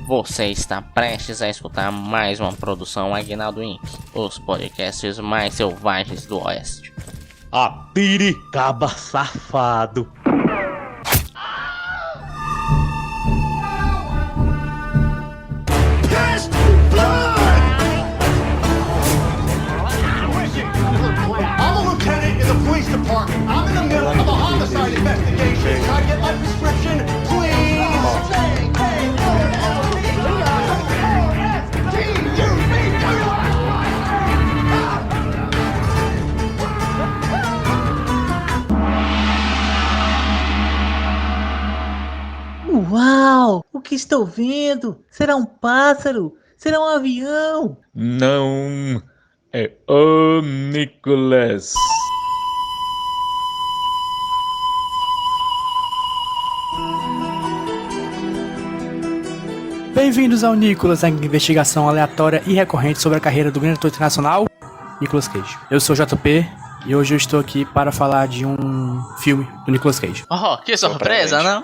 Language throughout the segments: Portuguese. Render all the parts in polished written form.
Você está prestes a escutar mais uma produção Aguinaldo Inc., os podcasts mais selvagens do Oeste. Apiricaba safado. Department. I'm in the middle of a homicide investigation. Can I get my prescription, please? Uau! O que estou vendo? Será um pássaro? Será um avião? Não, é o Nicholas. Bem-vindos ao Nicholas, a investigação aleatória e recorrente sobre a carreira do grande ator internacional, Nicolas Cage. Eu sou o JP e hoje eu estou aqui para falar de um filme do Nicolas Cage. Oh, que surpresa, não?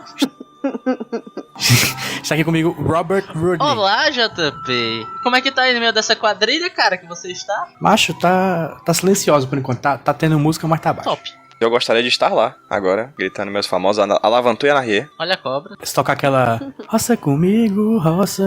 Está aqui comigo Robert Rodney. Olá, JP. Como é que tá aí no meio dessa quadrilha, cara, que você está? Macho, tá silencioso por enquanto, tá tendo música, mas tá baixo. Top. Eu gostaria de estar lá, agora, gritando meus famosos Alavantu e Anarriê. Olha a cobra. Se tocar aquela roça comigo, roça,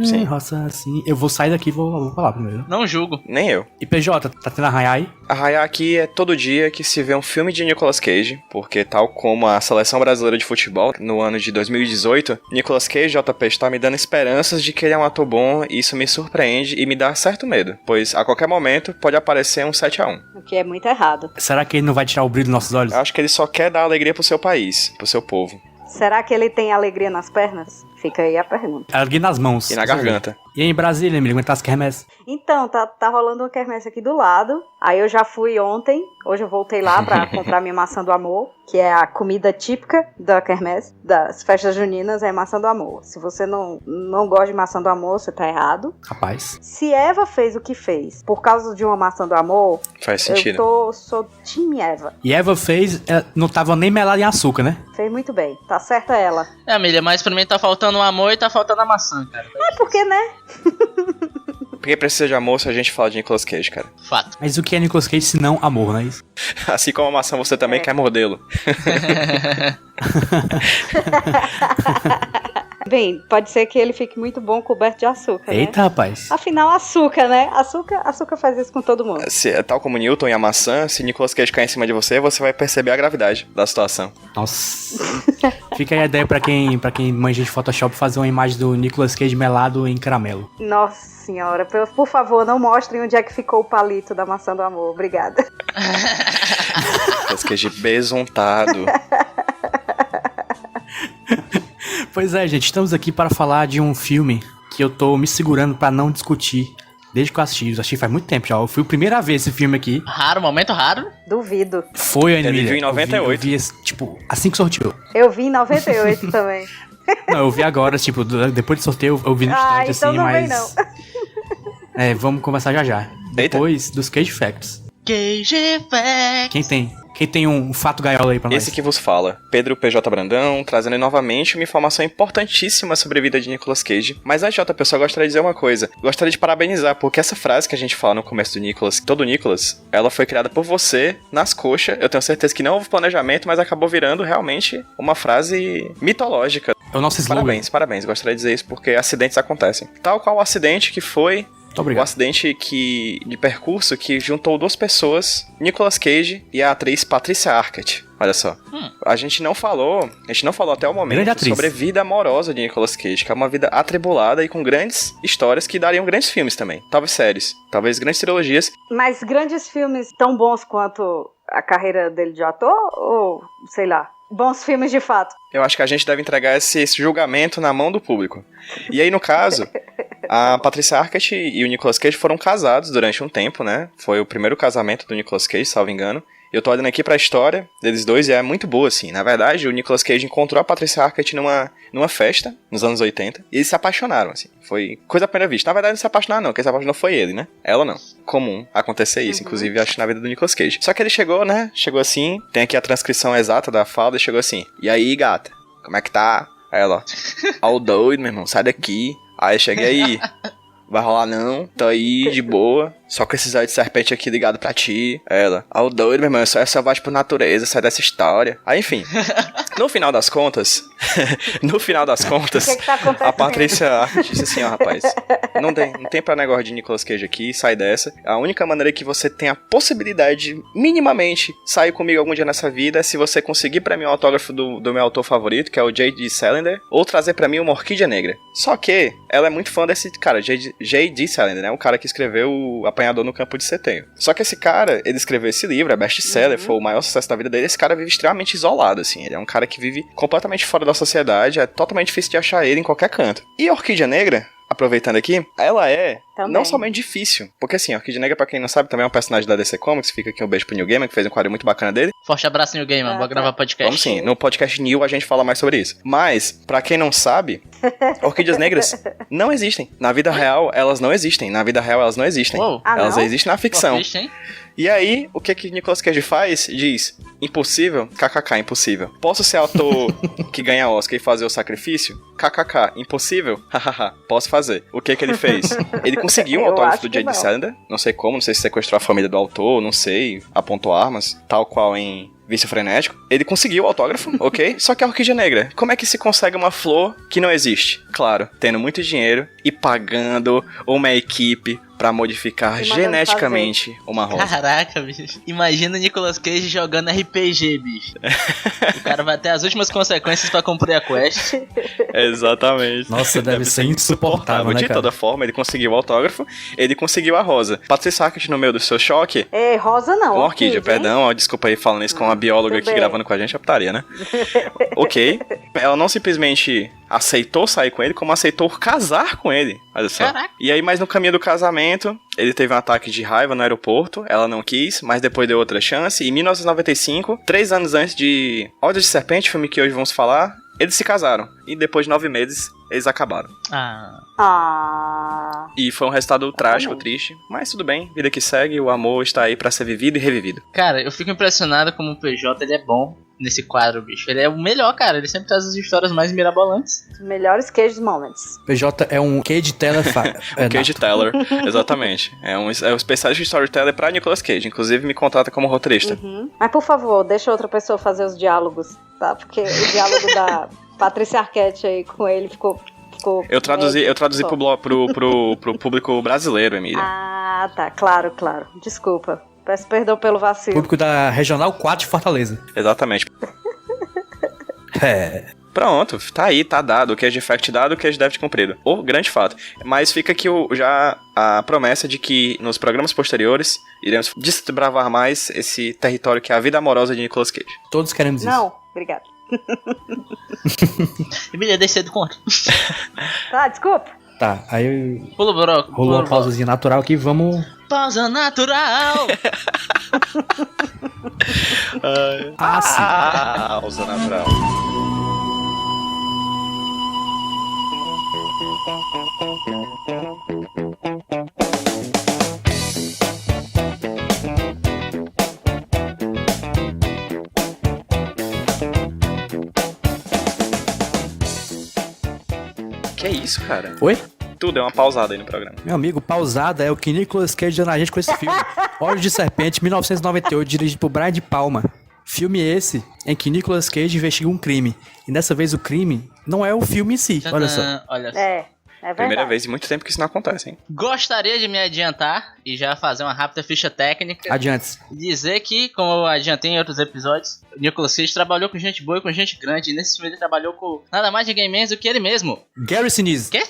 Sim. roça assim, eu vou sair daqui e vou falar primeiro. Não julgo. Nem eu. E PJ, tá tendo arranhar aí? Arraiar aqui é todo dia que se vê um filme de Nicolas Cage, porque tal como a Seleção Brasileira de Futebol, no ano de 2018, Nicolas Cage, JP, está me dando esperanças de que ele é um ator bom, e isso me surpreende e me dá certo medo, pois a qualquer momento pode aparecer um 7-1. O que é muito errado. Será que ele não vai tirar o brilho dos nossos olhos? Eu acho que ele só quer dar alegria pro seu país, pro seu povo. Será que ele tem alegria nas pernas? Fica aí a pergunta. Alguém nas mãos. E na garganta. E aí em Brasília, Emílio, aguentar as quermesses? Então, tá rolando uma quermesse aqui do lado. Aí eu já fui ontem. Hoje eu voltei lá pra comprar minha maçã do amor, que é a comida típica da quermesse, das festas juninas, é maçã do amor. Se você não gosta de maçã do amor, você tá errado. Rapaz. Se Eva fez o que fez por causa de uma maçã do amor, Faz sentido. sou time Eva. E Eva fez, não tava nem melada em açúcar, né? Fez muito bem. Tá certa ela. É, Amília, mas pra mim tá faltando o amor e tá faltando a maçã, cara. É porque, né? Porque precisa de amor se a gente fala de Nicolas Cage, cara. Fato. Mas o que é Nicolas Cage se não amor, não é isso? Assim como a maçã, você também quer mordê-lo. Bem, pode ser que ele fique muito bom coberto de açúcar, né? Eita, rapaz. Afinal, açúcar, né? Açúcar faz isso com todo mundo. Tal como Newton e a maçã, se Nicolas Cage cair em cima de você, você vai perceber a gravidade da situação. Nossa. Fica aí a ideia pra quem manja de Photoshop fazer uma imagem do Nicolas Cage melado em caramelo. Nossa senhora, por favor, não mostrem onde é que ficou o palito da maçã do amor. Obrigada. Nicolas Cage besuntado. Pois é, gente, estamos aqui para falar de um filme que eu tô me segurando pra não discutir desde que eu assisti faz muito tempo já. Eu fui a primeira vez esse filme aqui. Raro, momento raro. Duvido. Foi, Emília. Ele viu em 98. Eu vi tipo, assim que sorteou. Eu vi em 98 também. Não, eu vi agora, tipo, depois do sorteio eu vi no instante, então assim, não mas... vem não. Vamos conversar já. Depois dos Cage Facts. Cage Facts. Quem tem um fato gaiola aí pra nós? Esse que vos fala, Pedro PJ Brandão, trazendo novamente uma informação importantíssima sobre a vida de Nicolas Cage. Mas antes, JP, eu só gostaria de dizer uma coisa. Gostaria de parabenizar, porque essa frase que a gente fala no começo do Nicolas, todo Nicolas, ela foi criada por você, nas coxas. Eu tenho certeza que não houve planejamento, mas acabou virando realmente uma frase mitológica. É o nosso slogan. Parabéns. Gostaria de dizer isso porque acidentes acontecem. Tal qual o acidente que foi... Muito obrigado. O acidente de percurso que juntou duas pessoas, Nicolas Cage e a atriz Patricia Arquette. Olha só. A gente não falou até o momento sobre a vida amorosa de Nicolas Cage, que é uma vida atribulada e com grandes histórias que dariam grandes filmes também. Talvez séries, talvez grandes trilogias. Mas grandes filmes tão bons quanto a carreira dele de ator? Ou, sei lá, bons filmes de fato? Eu acho que a gente deve entregar esse julgamento na mão do público. E aí, no caso, a Patricia Arquette e o Nicolas Cage foram casados durante um tempo, né? Foi o primeiro casamento do Nicolas Cage, salvo engano. Eu tô olhando aqui pra história deles dois e é muito boa, assim. Na verdade, o Nicolas Cage encontrou a Patricia Arquette numa festa, nos anos 80, e eles se apaixonaram, assim. Foi coisa à primeira vista. Na verdade, não se apaixonaram, não. Quem se apaixonou foi ele, né? Ela não. Comum acontecer isso, inclusive, acho, na vida do Nicolas Cage. Só que ele chegou, né? Chegou assim, tem aqui a transcrição exata da fala, e chegou assim: "E aí, gata? Como é que tá? Aí ela, ó o doido, meu irmão, sai daqui. Aí eu cheguei aí, vai rolar não, tô aí de boa, só com esses olhos de serpente aqui ligado pra ti. Ela, ó o doido, meu irmão, eu só é selvagem por natureza, sai dessa história. Aí enfim, no final das contas, O que tá acontecendo? a Patrícia Arquette disse assim, ó rapaz, não tem pra negócio de Nicolas Cage aqui, sai dessa. A única maneira que você tem a possibilidade de minimamente sair comigo algum dia nessa vida é se você conseguir pra mim um autógrafo do meu autor favorito, que é o J.D. Salinger, ou trazer pra mim uma orquídea negra. Só que ela é muito fã desse cara, J.D. Salinger, né? O cara que escreveu O Apanhador no Campo de Setembro. Só que esse cara, ele escreveu esse livro, é best-seller, foi o maior sucesso da vida dele. Esse cara vive extremamente isolado, assim. Ele é um cara que vive completamente fora da sociedade, é totalmente difícil de achar ele em qualquer canto. E a Orquídea Negra, aproveitando aqui, ela é Também. não somente difícil, porque assim, a Orquídea Negra, pra quem não sabe, também é um personagem da DC Comics, fica aqui um beijo pro Neil Gaiman, que fez um quadro muito bacana dele. Forte abraço, New Gamer. Vou gravar podcast. Vamos sim, no podcast New a gente fala mais sobre isso. Mas, pra quem não sabe, orquídeas negras não existem. Na vida real, elas não existem. Uou. Ah, Elas não? existem na ficção. Pô, triste, hein? E aí, o que Nicolas Cage faz? Diz, impossível, kkk, impossível. Posso ser autor que ganha Oscar e fazer o sacrifício? Kkk, impossível? Hahaha, posso fazer. O que ele fez? Ele conseguiu um Eu autógrafo acho do que J.D. não. Salinger, não sei como, não sei se sequestrou a família do autor, não sei, apontou armas, tal qual em Vício Frenético. Ele conseguiu o autógrafo, ok? Só que a Orquídea Negra, como é que se consegue uma flor que não existe? Claro, tendo muito dinheiro e pagando uma equipe pra modificar E mandando geneticamente uma rosa. Caraca, bicho. Imagina o Nicolas Cage jogando RPG, bicho. O cara vai ter as últimas consequências pra cumprir a quest. Exatamente. Nossa, deve ser insuportável, né, De cara? toda forma, ele conseguiu o autógrafo, ele conseguiu a rosa. Patrícia Arquette, no meio do seu choque, Ei, rosa não. com orquídea, hein? perdão, ó, desculpa aí falando isso com uma bióloga tudo aqui bem. gravando com a gente, é putaria, né? Ok. Ela não simplesmente aceitou sair com ele, como aceitou casar com ele. Olha só. Caraca. E aí, mas no caminho do casamento, ele teve um ataque de raiva no aeroporto, ela não quis, mas depois deu outra chance. E em 1995, 3 anos antes de Olhos de Serpente, filme que hoje vamos falar, eles se casaram. E depois de 9 meses, eles acabaram. Ah. Ah. E foi um resultado trágico, Exatamente. triste. Mas tudo bem, vida que segue, o amor está aí pra ser vivido e revivido. Cara, eu fico impressionado como o PJ ele é bom nesse quadro, bicho. Ele é o melhor, cara. Ele sempre traz as histórias mais mirabolantes. Os melhores Cage Moments. PJ é um Cage Teller. Cage Teller, exatamente. É um especialista de storyteller pra Nicolas Cage. Inclusive, me contrata como roteirista. Uhum. Mas por favor, deixa outra pessoa fazer os diálogos, tá? Porque o diálogo da Patrícia Arquette aí com ele ficou Eu traduzi só. pro público brasileiro, Emília. Ah, tá. Claro. Desculpa. Peço perdão pelo vacilo. Público da Regional 4 de Fortaleza. Exatamente. É. Pronto, tá aí, tá dado. O Cage Effect dado, o Cage Deft cumprido. O grande fato. Mas fica aqui já a promessa de que nos programas posteriores iremos desbravar mais esse território que é a vida amorosa de Nicolas Cage. Todos queremos isso. Não, obrigado. Emília, deixa de conta. Tá, desculpa. Tá, aí Pula, broco. rolou uma pausazinha natural aqui, vamos... Pausa natural. Ah, sim. Pausa natural. Que isso, cara? Oi? Tudo, é uma pausada aí no programa. Meu amigo, pausada é o que Nicolas Cage deu na gente com esse filme. Olhos de Serpente, 1998, dirigido por Brian De Palma. Filme esse em que Nicolas Cage investiga um crime. E dessa vez o crime não é o filme em si, olha só. Olha só. É verdade. Primeira vez em muito tempo que isso não acontece, hein? Gostaria de me adiantar e já fazer uma rápida ficha técnica. Adiante. Dizer que, como eu adiantei em outros episódios, o Nicolas Cage trabalhou com gente boa e com gente grande. E nesse filme ele trabalhou com nada mais ninguém menos do que ele mesmo. Gary Sinise. Quê?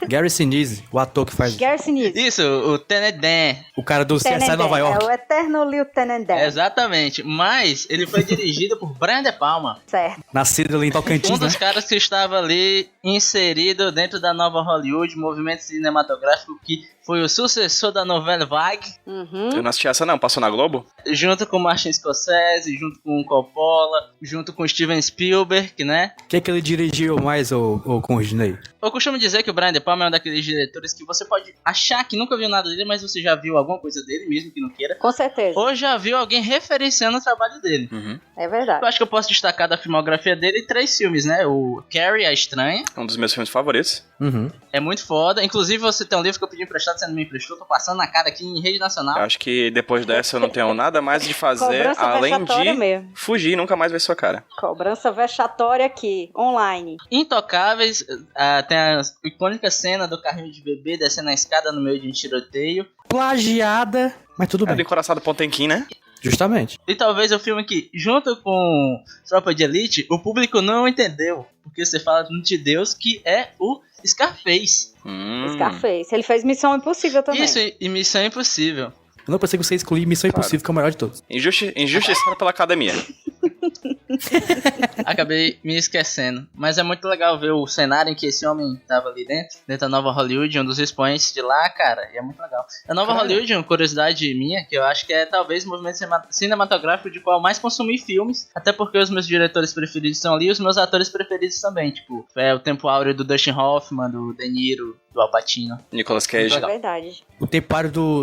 Gary Sinise, o ator que faz Gary Sinise. Isso, o Tenet Dan. o cara do CSI Nova York. É o eterno Lieutenant Dan. Exatamente. Mas ele foi dirigido por Brian De Palma. Certo. Nascido ali em Um Tocantins, né? dos caras que estava ali inserido dentro da nova Hollywood, movimento cinematográfico que foi o sucessor da novela Vague, Uhum. Eu não assisti essa não, passou na Globo? junto com Martin Scorsese, junto com Coppola, junto com Steven Spielberg, né? O que ele dirigiu mais com o Disney? Eu costumo dizer que o Brian De Palma Palmer é um daqueles diretores que você pode achar que nunca viu nada dele, mas você já viu alguma coisa dele, mesmo que não queira. Com certeza. Ou já viu alguém referenciando o trabalho dele. É verdade. Eu acho que eu posso destacar da filmografia dele 3 filmes, né? O Carrie, a Estranha. Um dos meus filmes favoritos. É muito foda. Inclusive, você tem um livro que eu pedi emprestado, você não me emprestou. Tô passando na cara aqui em rede nacional. Eu acho que depois dessa eu não tenho nada mais de fazer, Cobrança além vexatória de mesmo. fugir e nunca mais ver sua cara. Cobrança vexatória aqui, online. Intocáveis, tem a icônica cena do carrinho de bebê descendo a escada no meio de um tiroteio. Plagiada, mas tudo É do bem. Encoraçado Potemkin, né? Justamente. E talvez o filme que, junto com Tropa de Elite, o público não entendeu. Porque você fala de Deus que é o Scarface. Scarface. Ele fez Missão Impossível também. Isso, e Missão Impossível. Eu não pensei que você excluir Missão Impossível, que é o melhor de todos. Injustiçado pela academia. Acabei me esquecendo. Mas é muito legal ver o cenário em que esse homem tava ali dentro da Nova Hollywood, um dos expoentes de lá, cara. E é muito legal. A Nova Hollywood, uma curiosidade minha, que eu acho que é talvez o movimento cinematográfico de qual eu mais consumi filmes. Até porque os meus diretores preferidos estão ali e os meus atores preferidos também. Tipo, é o tempo áureo do Dustin Hoffman, do De Niro, do Al Pacino. Nicolas Cage. É verdade. O tempo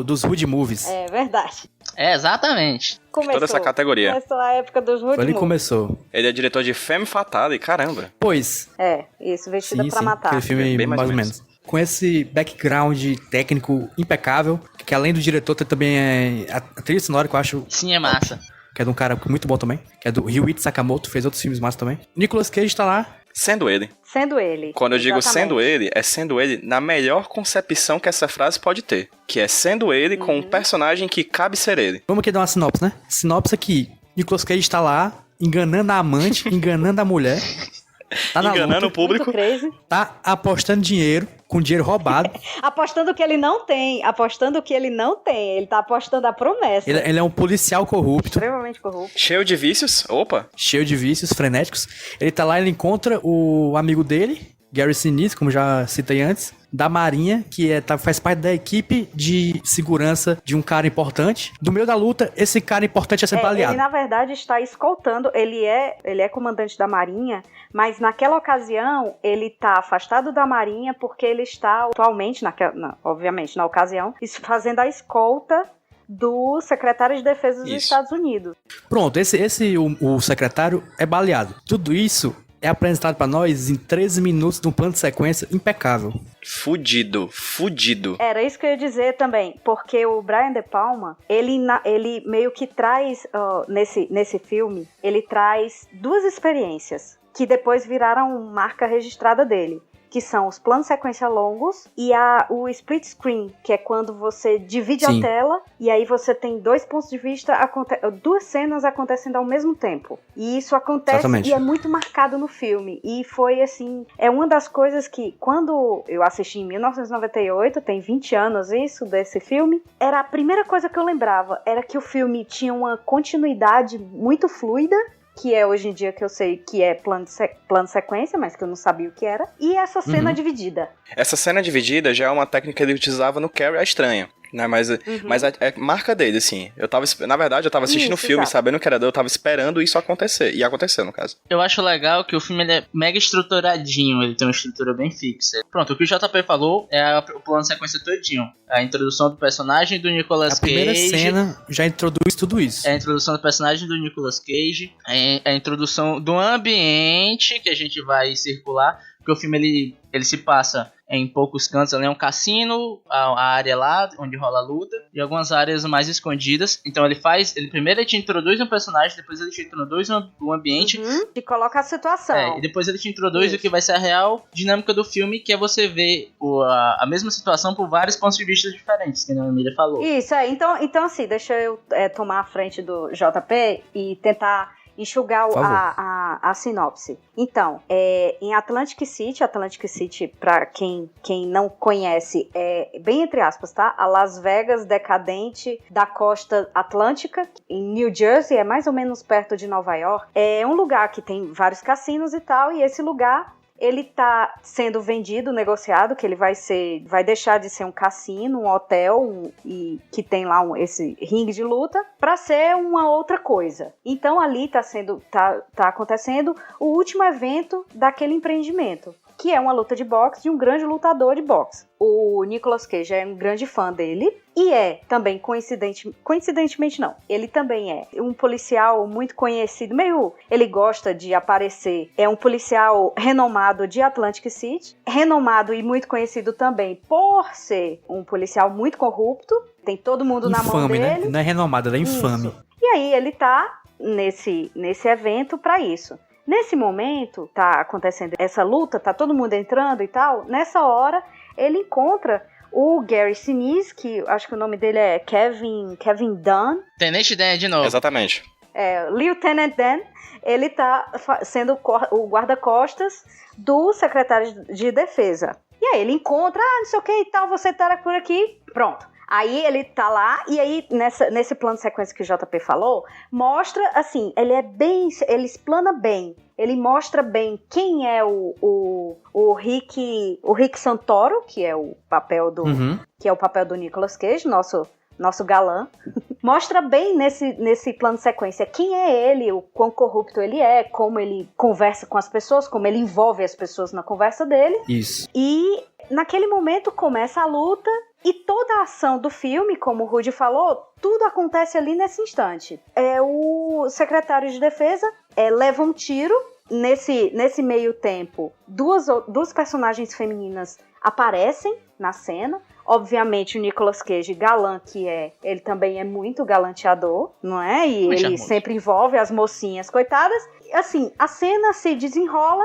dos Hood Movies. É verdade. É, exatamente. Toda essa categoria. Começou a época dos Hood Foi ali que Movies. começou. Ele é diretor de Femme Fatale, caramba. Pois, É, isso, Vestida sim, pra sim, Matar. aquele filme Bem mais ou menos. Com esse background técnico impecável, que além do diretor tem também a trilha sonora que eu acho Sim, é massa. que é de um cara muito bom também, que é do Ryuichi Sakamoto, fez outros filmes massa também. Nicolas Cage tá lá. Sendo ele. Sendo ele. Quando eu digo Exatamente. sendo ele, é sendo ele na melhor concepção que essa frase pode ter. Que é sendo ele com um personagem que cabe ser ele. Vamos aqui dar uma sinopse, né? Sinopse aqui. Nicolas Cage tá lá, enganando a amante, enganando a mulher. Tá na Enganando luta, o público. Muito crazy. tá apostando dinheiro, com dinheiro roubado. Apostando que ele não tem. Apostando que ele não tem. Ele tá apostando a promessa. Ele é um policial corrupto, Extremamente corrupto. Cheio de vícios. Opa. cheio de vícios frenéticos. Ele tá lá, ele encontra o amigo dele, Gary Sinise, como já citei antes, da Marinha, que faz parte da equipe de segurança de um cara importante. Do meio da luta, esse cara importante é sempre aliado. Ele, na verdade, está escoltando. Ele é comandante da Marinha, mas naquela ocasião, ele tá afastado da Marinha porque ele está atualmente, obviamente, na ocasião, fazendo a escolta do secretário de Defesa dos Isso. Estados Unidos. Pronto, o secretário é baleado. Tudo isso é apresentado pra nós em 13 minutos de um plano de sequência impecável. Fudido. Era isso que eu ia dizer também, porque o Brian De Palma, ele meio que traz, nesse filme, ele traz 2 experiências que depois viraram marca registrada dele, que são os planos de sequência longos e o split screen, que é quando você divide Sim. a tela e aí você tem 2 pontos de vista, 2 cenas acontecendo ao mesmo tempo. E isso acontece Exatamente. e é muito marcado no filme. E foi assim, é uma das coisas que, quando eu assisti em 1998, tem 20 anos isso, desse filme, era a primeira coisa que eu lembrava, era que o filme tinha uma continuidade muito fluida, que é hoje em dia que eu sei que é plano de sequência, mas que eu não sabia o que era, e essa cena dividida. Essa cena dividida já é uma técnica que ele utilizava no Carrie a Estranha. Né? Mas é marca dele, assim. Na verdade, eu tava assistindo o Isso, filme, exato. sabendo que era dele, eu tava esperando isso acontecer. E aconteceu, no caso. Eu acho legal que o filme ele é mega estruturadinho, ele tem uma estrutura bem fixa. Pronto, o que o JP falou é o plano de sequência todinho. A introdução do personagem do Nicolas A primeira Cage. cena já introduz tudo isso. É a introdução do personagem do Nicolas Cage. É a introdução do ambiente que a gente vai circular. Porque o filme ele se passa em poucos cantos, ali é um cassino, a área lá onde rola a luta, e algumas áreas mais escondidas. Então ele primeiro ele te introduz um personagem, depois ele te introduz um ambiente, E coloca a situação. e depois ele te introduz o que vai ser a real dinâmica do filme, que é você ver a mesma situação por vários pontos de vista diferentes, que a Emília falou. Isso, então assim, deixa eu tomar a frente do JP e tentar enxugar Por favor. a sinopse. Então, em Atlantic City, pra quem não conhece, é bem entre aspas, tá? A Las Vegas decadente da costa atlântica, em New Jersey, é mais ou menos perto de Nova York. É um lugar que tem vários cassinos e tal, e esse lugar ele tá sendo vendido, negociado, que ele vai deixar de ser um cassino, um hotel, e que tem lá esse ringue de luta, para ser uma outra coisa. Então ali tá acontecendo o último evento daquele empreendimento. que é uma luta de boxe de um grande lutador de boxe. O Nicolas Cage é um grande fã dele e é também coincidentemente não, ele também é um policial muito conhecido, ele gosta de aparecer, é um policial renomado de Atlantic City, renomado e muito conhecido também por ser um policial muito corrupto, tem todo mundo na mão dele. Infame, né? Não é renomado, ele é infame. Isso. E aí ele tá nesse evento pra isso. Nesse momento, tá acontecendo essa luta, tá todo mundo entrando e tal, nessa hora ele encontra o Gary Sinise, que acho que o nome dele é Kevin Dunn. Tenente Dan de novo. Exatamente. Lieutenant Dan, ele tá sendo o guarda-costas do secretário de defesa. E aí ele encontra, não sei o que e tal, você tá por aqui, pronto. Aí ele tá lá, e aí nesse plano de sequência que o JP falou, mostra, assim, ele explana bem, ele mostra bem quem é o Rick Santoro, que é o papel do Nicolas Cage, nosso galã. Mostra bem nesse plano de sequência quem é ele, o quão corrupto ele é, como ele conversa com as pessoas, como ele envolve as pessoas na conversa dele. Isso. E naquele momento começa a luta e toda a ação do filme, como o Rudy falou, tudo acontece ali nesse instante. O secretário de defesa leva um tiro. Nesse meio tempo, duas personagens femininas aparecem na cena. Obviamente o Nicolas Cage, galã que ele também é muito galanteador, não é? E ele sempre envolve as mocinhas, coitadas. Assim, a cena se desenrola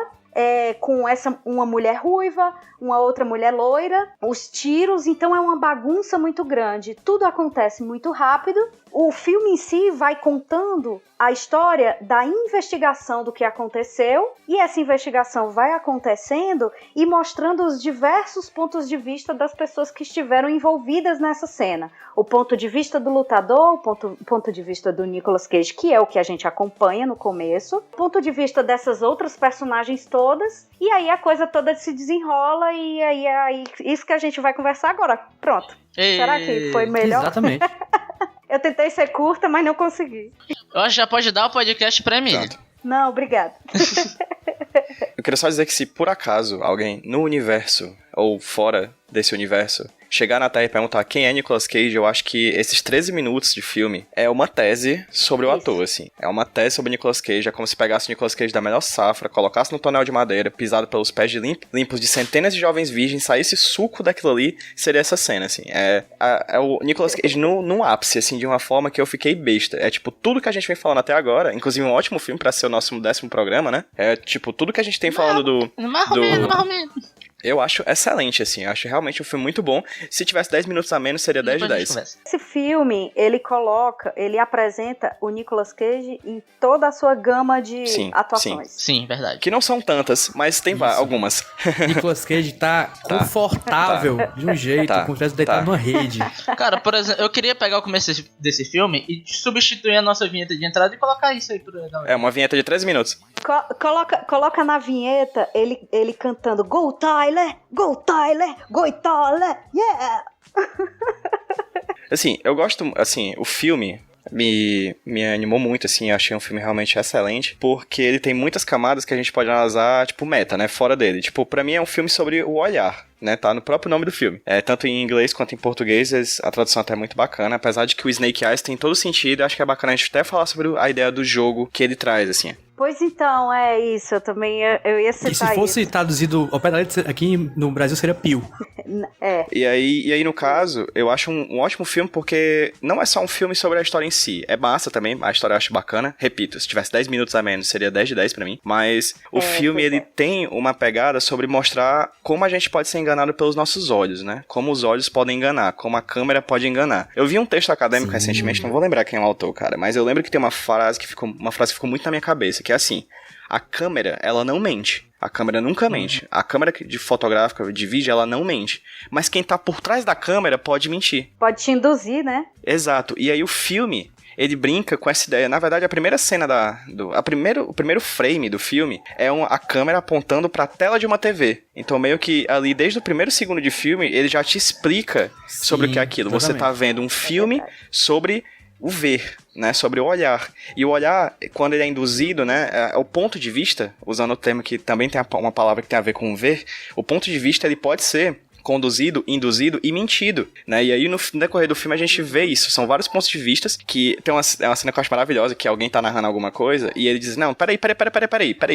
com uma mulher ruiva, uma outra mulher loira, os tiros, então é uma bagunça muito grande. Tudo acontece muito rápido. O filme em si vai contando a história da investigação do que aconteceu, e essa investigação vai acontecendo e mostrando os diversos pontos de vista das pessoas que estiveram envolvidas nessa cena. O ponto de vista do lutador, o ponto de vista do Nicolas Cage, que é o que a gente acompanha no começo, o ponto de vista dessas outras personagens todas, e aí a coisa toda se desenrola, e aí isso que a gente vai conversar agora. Pronto. Será que foi melhor? Exatamente. Eu tentei ser curta, mas não consegui. Eu acho que já pode dar o podcast pra mim. Não, obrigada. Eu queria só dizer que se por acaso alguém no universo ou fora desse universo chegar na Terra e perguntar quem é Nicolas Cage, eu acho que esses 13 minutos de filme é uma tese sobre o ator, assim. É uma tese sobre Nicolas Cage, é como se pegasse o Nicolas Cage da melhor safra, colocasse no tonel de madeira, pisado pelos pés limpos de centenas de jovens virgens, saísse suco daquilo ali, seria essa cena, assim. É o Nicolas Cage no ápice, assim, de uma forma que eu fiquei besta. É tipo, tudo que a gente vem falando até agora, inclusive um ótimo filme pra ser o nosso 10º programa, né? É tipo, tudo que a gente tem falando do... Eu acho excelente, assim. Eu acho realmente um filme muito bom. Se tivesse 10 minutos a menos, seria 10 de 10. Esse filme, ele apresenta o Nicolas Cage em toda a sua gama de atuações. Sim, verdade. Que não são tantas, mas tem algumas. Nicolas Cage tá confortável de um jeito, como se tivesse deitado numa rede. Cara, por exemplo, eu queria pegar o começo desse filme e substituir a nossa vinheta de entrada e colocar isso aí pra galera. É uma vinheta de 13 minutos. Coloca na vinheta ele cantando Go Tyler, Go Tyler, Go Tyler, yeah! Assim, eu gosto, assim, o filme me animou muito, assim, eu achei um filme realmente excelente, porque ele tem muitas camadas que a gente pode analisar, tipo, meta, né, fora dele. Tipo, pra mim é um filme sobre o olhar, né, tá no próprio nome do filme. Tanto em inglês quanto em português, a tradução até é muito bacana, apesar de que o Snake Eyes tem todo sentido, acho que é bacana a gente até falar sobre a ideia do jogo que ele traz, assim. Pois então, é isso, eu ia citar isso. E se fosse traduzido ao pé da letra, aqui no Brasil seria Pio. E aí, no caso, eu acho um ótimo filme porque não é só um filme sobre a história em si. É massa também, a história eu acho bacana. Repito, se tivesse 10 minutos a menos, seria 10 de 10 pra mim. Mas o filme, ele tem uma pegada sobre mostrar como a gente pode ser enganado pelos nossos olhos, né? Como os olhos podem enganar, como a câmera pode enganar. Eu vi um texto acadêmico recentemente, não vou lembrar quem é o autor, cara, mas eu lembro que tem uma frase que ficou muito na minha cabeça, que é assim: a câmera, ela não mente. A câmera nunca mente. A câmera de fotográfica, de vídeo, ela não mente. Mas quem tá por trás da câmera pode mentir. Pode te induzir, né? Exato. E aí o filme, ele brinca com essa ideia. Na verdade, a primeira cena o primeiro frame do filme é a câmera apontando pra tela de uma TV. Então, meio que ali, desde o primeiro segundo de filme, ele já te explica sobre o que é aquilo. Exatamente. Você tá vendo um filme sobre o ver, né, sobre o olhar. E o olhar, quando ele é induzido, né, é o ponto de vista, usando o termo que também tem uma palavra que tem a ver com ver, o ponto de vista ele pode ser conduzido, induzido e mentido, né? E aí no decorrer do filme a gente vê isso, são vários pontos de vista que tem uma cena que eu acho maravilhosa, que alguém tá narrando alguma coisa e ele diz, não, peraí,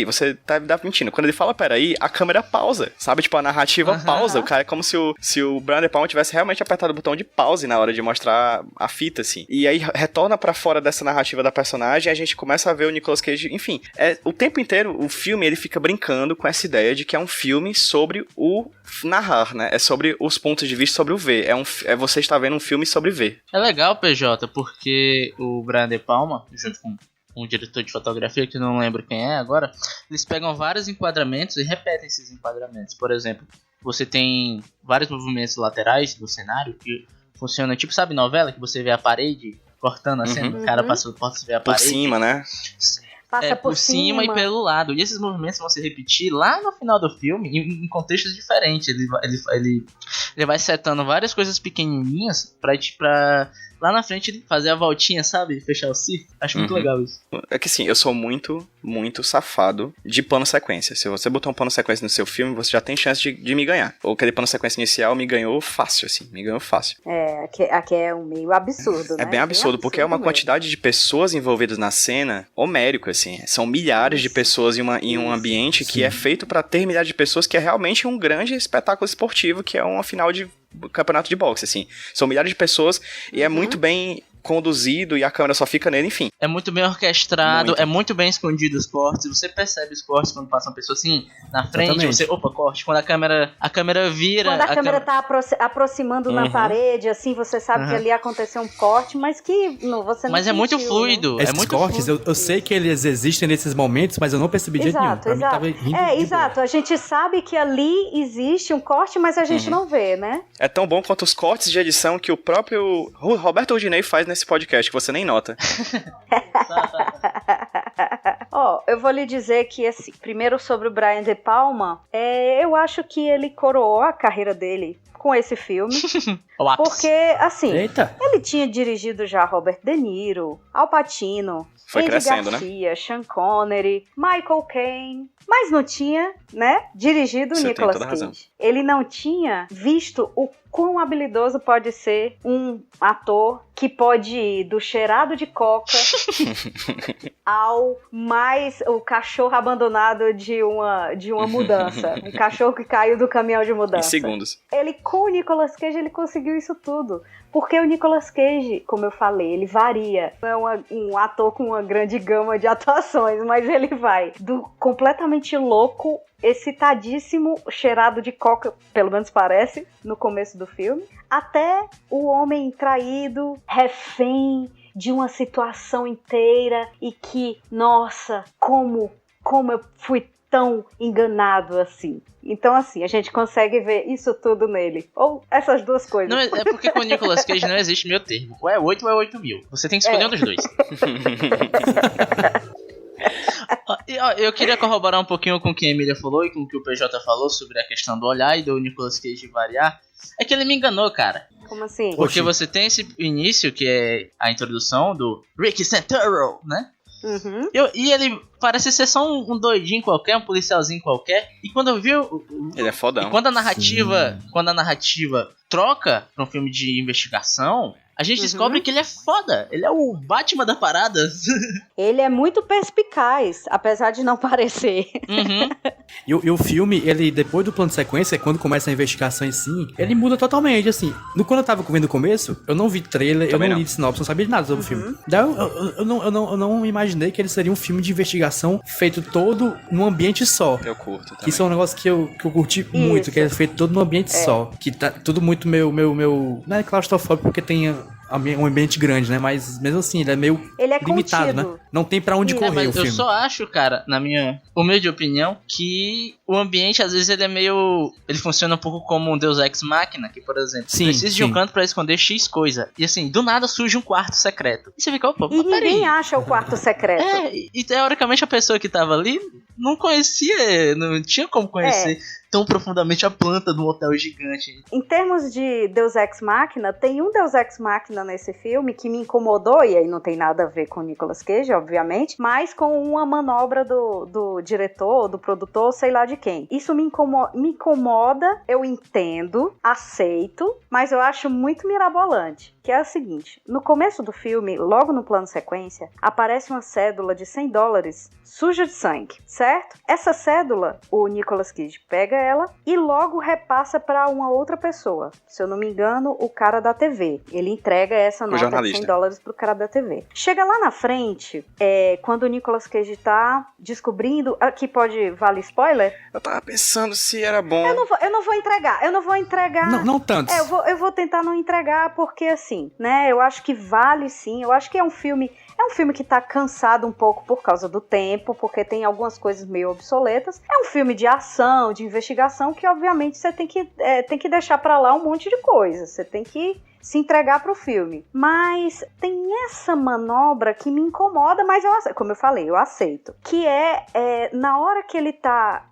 você tá mentindo. Quando ele fala peraí, a câmera pausa, sabe? Tipo, a narrativa pausa, o cara é como se o Brian De Palma tivesse realmente apertado o botão de pause na hora de mostrar a fita, assim. E aí retorna pra fora dessa narrativa da personagem e a gente começa a ver o Nicolas Cage, enfim, o tempo inteiro o filme ele fica brincando com essa ideia de que é um filme sobre o narrar, né? É sobre os pontos de vista, sobre o ver. É você está vendo um filme sobre ver. É legal, PJ, porque o Brian De Palma, junto com um diretor de fotografia, que eu não lembro quem é agora, eles pegam vários enquadramentos e repetem esses enquadramentos. Por exemplo, você tem vários movimentos laterais do cenário que funcionam, tipo, sabe novela? Que você vê a parede cortando a cena, o cara passa por ver a parede. Por cima, né? Passa por cima e pelo lado. E esses movimentos vão se repetir lá no final do filme em contextos diferentes. Ele vai setando várias coisas pequenininhas pra lá na frente ele fazer a voltinha, sabe? Fechar o círculo. Acho muito legal isso. É que assim, eu sou muito safado de plano sequência. Se você botar um plano sequência no seu filme, você já tem chance de me ganhar. Ou aquele plano sequência inicial me ganhou fácil, assim. Me ganhou fácil. Aqui é um meio absurdo, né? É bem absurdo, porque é uma quantidade de pessoas envolvidas na cena homérico, assim. São milhares de pessoas em um ambiente que é feito pra ter milhares de pessoas, que é realmente um grande espetáculo esportivo, que é uma final de campeonato de boxe, assim. São milhares de pessoas e é muito bem conduzido e a câmera só fica nele, enfim. É muito bem orquestrado, é muito bem escondido os cortes, você percebe os cortes quando passa uma pessoa assim na frente, Exatamente. você, opa, corte, quando a câmera vira... Quando a câmera tá aproximando na parede, assim, você sabe que ali aconteceu um corte, mas que você não Mas é muito sentiu, fluido, né? é Esses muito cortes, fluido. eu sei que eles existem nesses momentos, mas eu não percebi de jeito nenhum. Pra mim tava rindo de boa. Exato. A gente sabe que ali existe um corte, mas a gente não vê, né? É tão bom quanto os cortes de edição que o próprio Roberto Udinei faz nesse podcast, que você nem nota. Eu vou lhe dizer que, assim, primeiro sobre o Brian De Palma, eu acho que ele coroou a carreira dele com esse filme. Porque, assim, ele tinha dirigido já Robert De Niro, Al Pacino, Foi Andy crescendo, Garcia, Sean Connery, Michael Caine, mas não tinha, né, dirigido Você tem Nicolas toda a razão. Cage. Ele não tinha visto o quão habilidoso pode ser um ator que pode ir do cheirado de coca ao o cachorro abandonado de uma mudança. Um cachorro que caiu do caminhão de mudança. Em segundos. Ele, com o Nicolas Cage, ele conseguiu isso tudo. Porque o Nicolas Cage, como eu falei, ele varia. Não é um ator com uma grande gama de atuações, mas ele vai do completamente louco, excitadíssimo, cheirado de coca, pelo menos parece, no começo do filme, até o homem traído, refém de uma situação inteira e que, nossa, como eu fui tão enganado assim. Então, assim, a gente consegue ver isso tudo nele. Ou essas duas coisas. Não, é porque com o Nicolas Cage não existe meio termo. Ou é 8 ou é 8 mil. Você tem que escolher um dos dois. Eu queria corroborar um pouquinho com o que a Emília falou e com o que o PJ falou sobre a questão do olhar e do Nicolas Cage variar. É que ele me enganou, cara. Como assim? Porque você tem esse início, que é a introdução do Rick Santoro, né? Uhum. E ele parece ser só um doidinho qualquer, um policialzinho qualquer. E quando eu vi ele é fodão. E quando a narrativa troca pra um filme de investigação, a gente descobre que ele é foda. Ele é o Batman da parada. Ele é muito perspicaz, apesar de não parecer. E o filme, ele, depois do plano de sequência, quando começa a investigação em si, ele muda totalmente, assim. Quando eu tava vendo no começo, eu não vi trailer, Também eu não li sinopse, não sabia de nada sobre o filme. Daí eu não imaginei que ele seria um filme de investigação feito todo num ambiente só. Eu curto também. Que isso é um negócio que eu curti muito, que é feito todo num ambiente só. Que tá tudo muito meu... Não é claustrofóbico porque tem um ambiente grande, né? Mas mesmo assim, ele é meio ele é limitado, contido, né? Não tem pra onde correr o Eu filme. só acho, cara, na minha humilde opinião, que o ambiente, às vezes, ele funciona um pouco como um Deus Ex Machina, que, por exemplo, precisa de um canto pra esconder X coisa. E assim, do nada surge um quarto secreto. E você fica, opa, E ninguém acha o quarto secreto. E teoricamente a pessoa que tava ali não conhecia, não tinha como conhecer tão profundamente a planta de um hotel gigante. Em termos de Deus Ex Machina, tem um Deus Ex Machina nesse filme que me incomodou, e aí não tem nada a ver com o Nicolas Cage, obviamente, mas com uma manobra do diretor, do produtor, sei lá de quem. Isso me incomoda, eu entendo, aceito, mas eu acho muito mirabolante. Que é o seguinte, no começo do filme, logo no plano sequência, aparece uma cédula de $100 suja de sangue, certo? Essa cédula, o Nicolas Cage pega ela e logo repassa para uma outra pessoa. Se eu não me engano, o cara da TV. Ele entrega essa nota de $100 pro cara da TV. Chega lá na frente, quando o Nicolas Cage tá descobrindo... Aqui vale spoiler? Eu tava pensando se era bom. Eu não vou entregar. Não tanto. Eu vou tentar não entregar porque assim, né? Eu acho que vale sim. Eu acho que é um filme que tá cansado um pouco por causa do tempo, porque tem algumas coisas meio obsoletas. É um filme de ação, de investigação, que obviamente você tem que deixar pra lá um monte de coisa. Você tem que se entregar pro filme. Mas tem essa manobra que me incomoda, mas como eu falei, eu aceito. Que na hora que ele tá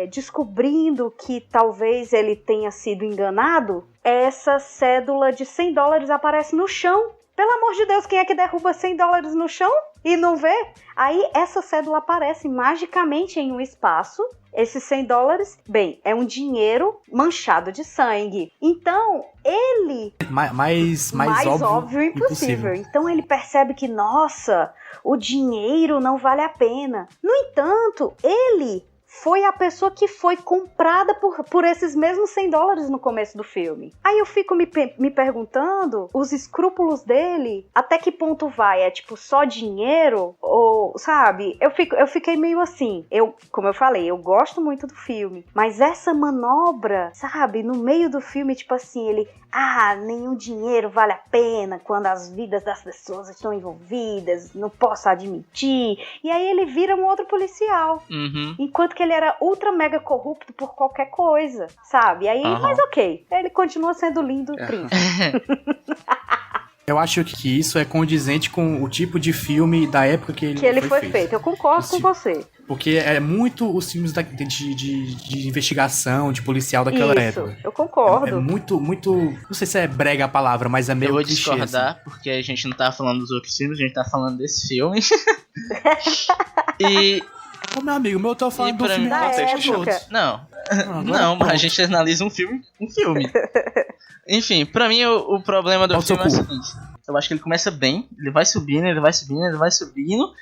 descobrindo que talvez ele tenha sido enganado, essa cédula de $100 aparece no chão. Pelo amor de Deus, quem é que derruba $100 no chão e não vê? Aí essa cédula aparece magicamente em um espaço. Esses $100, bem, é um dinheiro manchado de sangue. Então, ele... Mais óbvio impossível. Então ele percebe que, nossa, o dinheiro não vale a pena. No entanto, ele... foi a pessoa que foi comprada por esses mesmos $100 no começo do filme. Aí eu fico me perguntando, os escrúpulos dele, até que ponto vai? É tipo só dinheiro? Ou, sabe? Eu fiquei meio assim. Como eu falei, eu gosto muito do filme, mas essa manobra, sabe? No meio do filme, tipo assim, ele... nenhum dinheiro vale a pena quando as vidas das pessoas estão envolvidas, não posso admitir. E aí ele vira um outro policial. Enquanto que ele era ultra mega corrupto por qualquer coisa, sabe? Aí, mas ok, ele continua sendo lindo, príncipe. Eu acho que isso é condizente com o tipo de filme da época que ele foi feito. Eu concordo com você. Porque é muito os filmes de investigação, de policial daquela época. Eu concordo. É muito, não sei se é brega a palavra, mas é meio clichê. Eu vou discordar, assim. Porque a gente não tá falando dos outros filmes, a gente tá falando desse filme. Ô, meu amigo, eu tô falando do filme da época. Não, mas a gente analisa um filme. Enfim, pra mim o problema do filme é o seguinte. Eu acho que ele começa bem, ele vai subindo,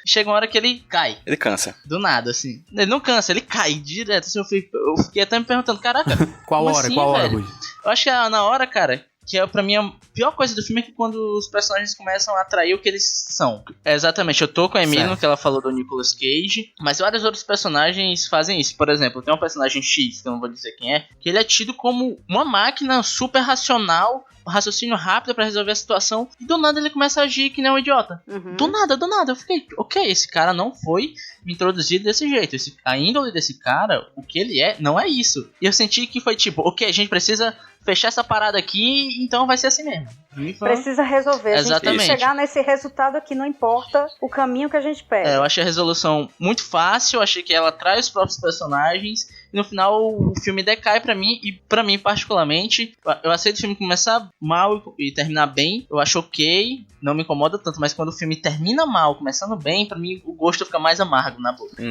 e chega uma hora que ele cai. Ele cansa. Do nada, assim. Ele não cansa, ele cai direto. Assim, eu fiquei até me perguntando, caraca, qual hora, Rui? Eu acho que na hora, cara, que pra mim a pior coisa do filme é que quando os personagens começam a atrair o que eles são. Exatamente, eu tô com a Emília no que ela falou do Nicolas Cage, mas vários outros personagens fazem isso. Por exemplo, tem um personagem X, que eu não vou dizer quem é, que ele é tido como uma máquina super racional, um raciocínio rápido pra resolver a situação, e do nada ele começa a agir que nem um idiota. Do nada, eu fiquei, ok, esse cara não foi me introduzido desse jeito, a índole desse cara, o que ele é, não é isso. E eu senti que foi tipo, ok, a gente precisa fechar essa parada aqui, então vai ser assim mesmo. Precisa resolver. Exatamente. A gente tem que chegar nesse resultado aqui, não importa o caminho que a gente pega. Eu achei a resolução muito fácil, achei que ela traz os próprios personagens, e no final o filme decai pra mim, e pra mim particularmente, eu aceito o filme começar mal e terminar bem, eu acho ok, não me incomoda tanto, mas quando o filme termina mal, começando bem, pra mim o gosto fica mais amargo na boca.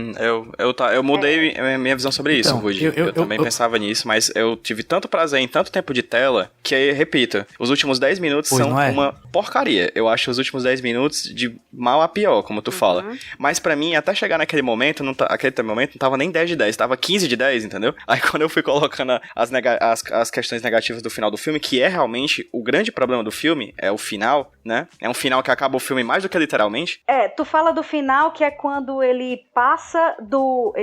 Eu mudei minha visão sobre isso, Rudy. Eu também pensava nisso, mas eu tive tanto prazer em tanto tempo de tela, que aí, repito, os últimos 10 minutos são uma porcaria. Eu acho os últimos 10 minutos de mal a pior, como tu fala. Mas pra mim, até chegar naquele momento, aquele momento não tava nem 10 de 10, tava 15 de 10, 10, entendeu? Aí quando eu fui colocando as questões negativas do final do filme, que é realmente o grande problema do filme, é o final, né? É um final que acaba o filme mais do que literalmente. Tu fala do final, que é quando ele passa do...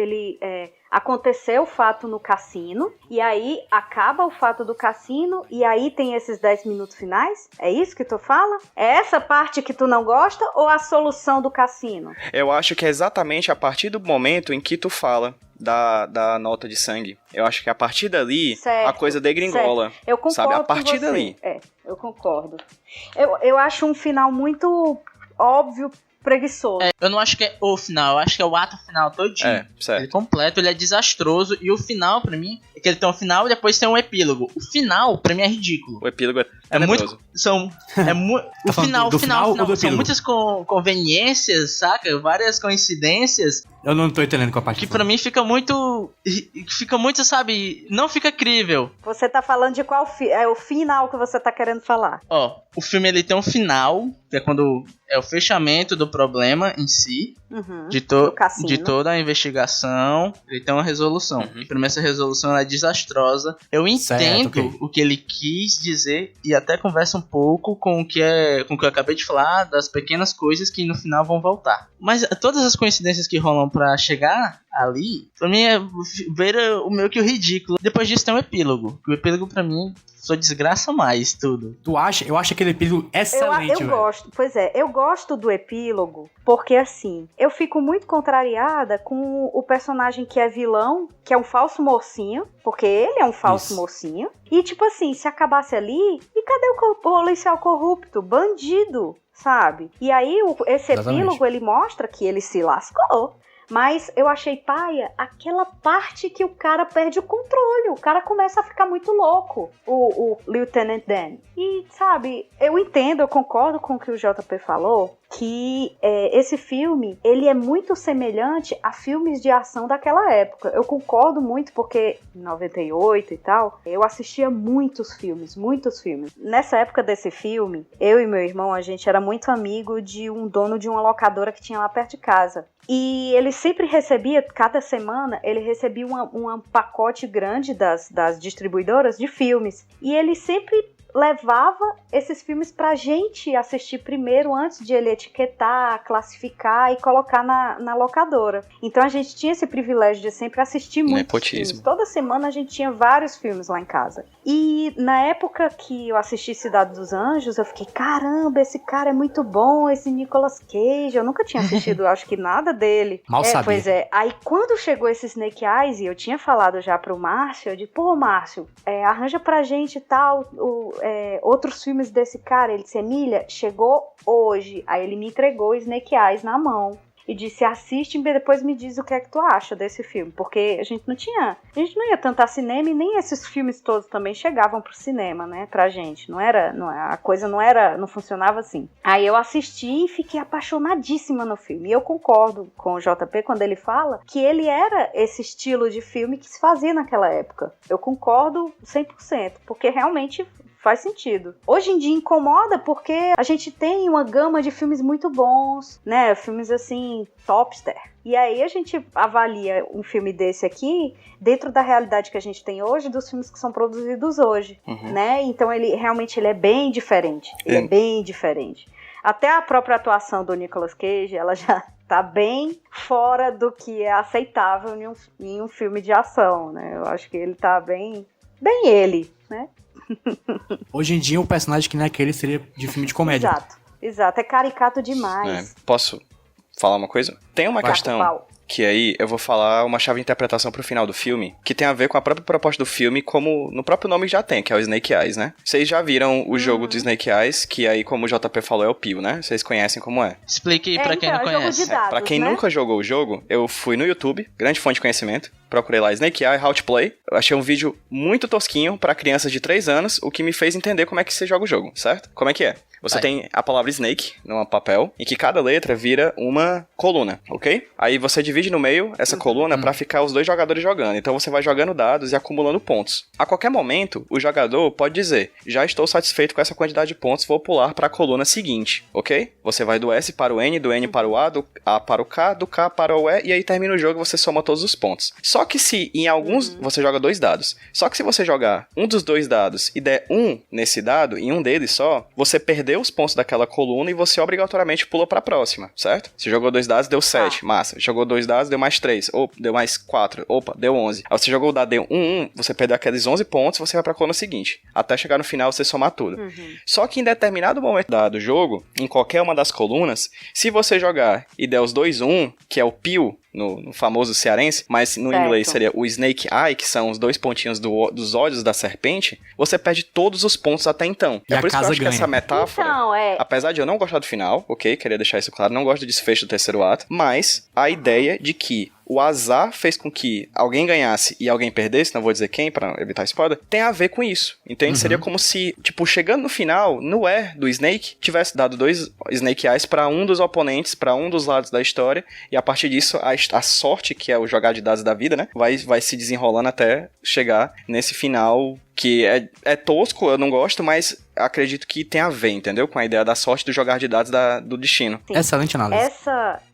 Aconteceu o fato no cassino, e aí acaba o fato do cassino, e aí tem esses 10 minutos finais? É isso que tu fala? É essa parte que tu não gosta, ou a solução do cassino? Eu acho que é exatamente a partir do momento em que tu fala da nota de sangue. Eu acho que a partir dali, certo, a coisa degringola. certo. Eu concordo, sabe? A partir com você. dali. Eu concordo. Eu acho um final muito óbvio, preguiçoso. Eu não acho que é o final, eu acho que é o ato final todinho. Certo. Ele é completo, ele é desastroso. E o final, pra mim, é que ele tem um final e depois tem um epílogo. O final, pra mim, é ridículo. O epílogo é muito. O final são muitas conveniências, saca? Várias coincidências. Eu não tô entendendo com a parte que pra mim fica muito, sabe, não fica crível. Você tá falando de qual é o final que você tá querendo falar? Ó, o filme ele tem um final, que é quando é o fechamento do problema em si, de toda a investigação, ele tem uma resolução. E pra mim essa resolução ela é desastrosa. Eu entendo o que ele quis dizer e até conversa um pouco com o que eu acabei de falar, das pequenas coisas que no final vão voltar. Mas todas as coincidências que rolam pra chegar ali, pra mim beira o meio que o ridículo. Depois disso tem um epílogo. O epílogo pra mim só desgraça mais tudo. Tu acha? Eu acho aquele epílogo excelente, eu gosto. Pois é, eu gosto do epílogo porque assim, eu fico muito contrariada com o personagem que é vilão, que é um falso mocinho, porque ele é um falso mocinho. E tipo assim, se acabasse ali, e cadê o policial corrupto? Bandido, sabe? E aí esse epílogo ele mostra que ele se lascou. Mas eu achei paia aquela parte que o cara perde o controle. O cara começa a ficar muito louco, o Lieutenant Dan. E, sabe, eu entendo, eu concordo com o que o JP falou, que esse filme, ele é muito semelhante a filmes de ação daquela época. Eu concordo muito, porque em 98 e tal, eu assistia muitos filmes. Nessa época desse filme, eu e meu irmão, a gente era muito amigo de um dono de uma locadora que tinha lá perto de casa. E ele sempre recebia, cada semana, ele recebia um pacote grande das distribuidoras de filmes. E ele sempre levava esses filmes pra gente assistir primeiro, antes de ele etiquetar, classificar e colocar na locadora. Então a gente tinha esse privilégio de sempre assistir muitos filmes. Toda semana a gente tinha vários filmes lá em casa. E na época que eu assisti Cidade dos Anjos, eu fiquei, caramba, esse cara é muito bom, esse Nicolas Cage. Eu nunca tinha assistido, acho que nada dele. Mal sabia. Pois é. Aí quando chegou esse Snake Eyes, e eu tinha falado já pro Márcio, eu disse, pô, Márcio, arranja pra gente tal, outros filmes desse cara. Ele disse, Emília, chegou hoje. Aí ele me entregou o Snake Eyes na mão e disse, assiste e depois me diz o que é que tu acha desse filme, porque a gente não ia tanto a cinema, e nem esses filmes todos também chegavam pro cinema, né, pra gente, a coisa não funcionava assim. Aí eu assisti e fiquei apaixonadíssima no filme, e eu concordo com o JP quando ele fala que ele era esse estilo de filme que se fazia naquela época. Eu concordo 100%, porque realmente faz sentido. Hoje em dia incomoda porque a gente tem uma gama de filmes muito bons, né? Filmes assim, topster. E aí a gente avalia um filme desse aqui dentro da realidade que a gente tem hoje, dos filmes que são produzidos hoje, né? Então ele é bem diferente. Ele é bem diferente. Até a própria atuação do Nicolas Cage, ela já tá bem fora do que é aceitável em um filme de ação, né? Eu acho que ele tá bem ele, né? Hoje em dia, um personagem que não é aquele seria de filme de comédia. Exato. É caricato demais. Posso falar uma coisa? Tem uma questão que aí eu vou falar uma chave de interpretação pro final do filme, que tem a ver com a própria proposta do filme, como no próprio nome já tem, que é o Snake Eyes, né? Vocês já viram o jogo do Snake Eyes, que aí, como o JP falou, é o Pio, né? Vocês conhecem como é. Explique aí pra quem não conhece. Dados, pra quem né? nunca jogou o jogo, eu fui no YouTube, grande fonte de conhecimento, procurei lá Snake Eye, How to Play. Eu achei um vídeo muito tosquinho pra crianças de 3 anos, o que me fez entender como é que você joga o jogo, certo? Como é que é? Você Vai. tem a palavra snake num papel, em que cada letra vira uma coluna, ok? Aí você divide no meio essa coluna pra ficar os dois jogadores jogando. Então você vai jogando dados e acumulando pontos. A qualquer momento, o jogador pode dizer: já estou satisfeito com essa quantidade de pontos, vou pular para a coluna seguinte, ok? Você vai do S para o N, do N para o A, do A para o K, do K para o E, e aí termina o jogo e você soma todos os pontos. Só que se em alguns você joga 2 dados. Só que se você jogar um dos 2 dados e der 1 nesse dado, em um deles só, você perdeu os pontos daquela coluna e você obrigatoriamente pula para a próxima, certo? Se jogou 2 dados, deu 7, massa. Jogou 2 dados, deu mais 3, opa, deu mais 4, opa, deu 11. Aí você jogou o dado, deu 1, você perdeu aqueles 11 pontos, você vai para a coluna seguinte. Até chegar no final, você somar tudo. Só que em determinado momento do jogo, em qualquer uma das colunas, se você jogar e der os 2 1, que é o pio, no famoso cearense, mas no Certo. inglês seria o Snake Eye, que são os 2 pontinhos dos olhos da serpente, você perde todos os pontos até então. E É a por isso que eu casa acho que ganha. essa metáfora, Então, apesar de eu não gostar do final, ok, queria deixar isso claro, não gosto do desfecho do terceiro ato, mas a ideia de que o azar fez com que alguém ganhasse e alguém perdesse, não vou dizer quem pra evitar spoiler, tem a ver com isso, entende? Seria como se, tipo, chegando no final, no E do Snake, tivesse dado 2 Snake Eyes pra um dos oponentes, pra um dos lados da história, e a partir disso, a sorte, que é o jogar de dados da vida, né, vai se desenrolando até chegar nesse final que é tosco, eu não gosto, mas acredito que tem a ver, entendeu? Com a ideia da sorte do jogar de dados do destino. Sim. Excelente análise.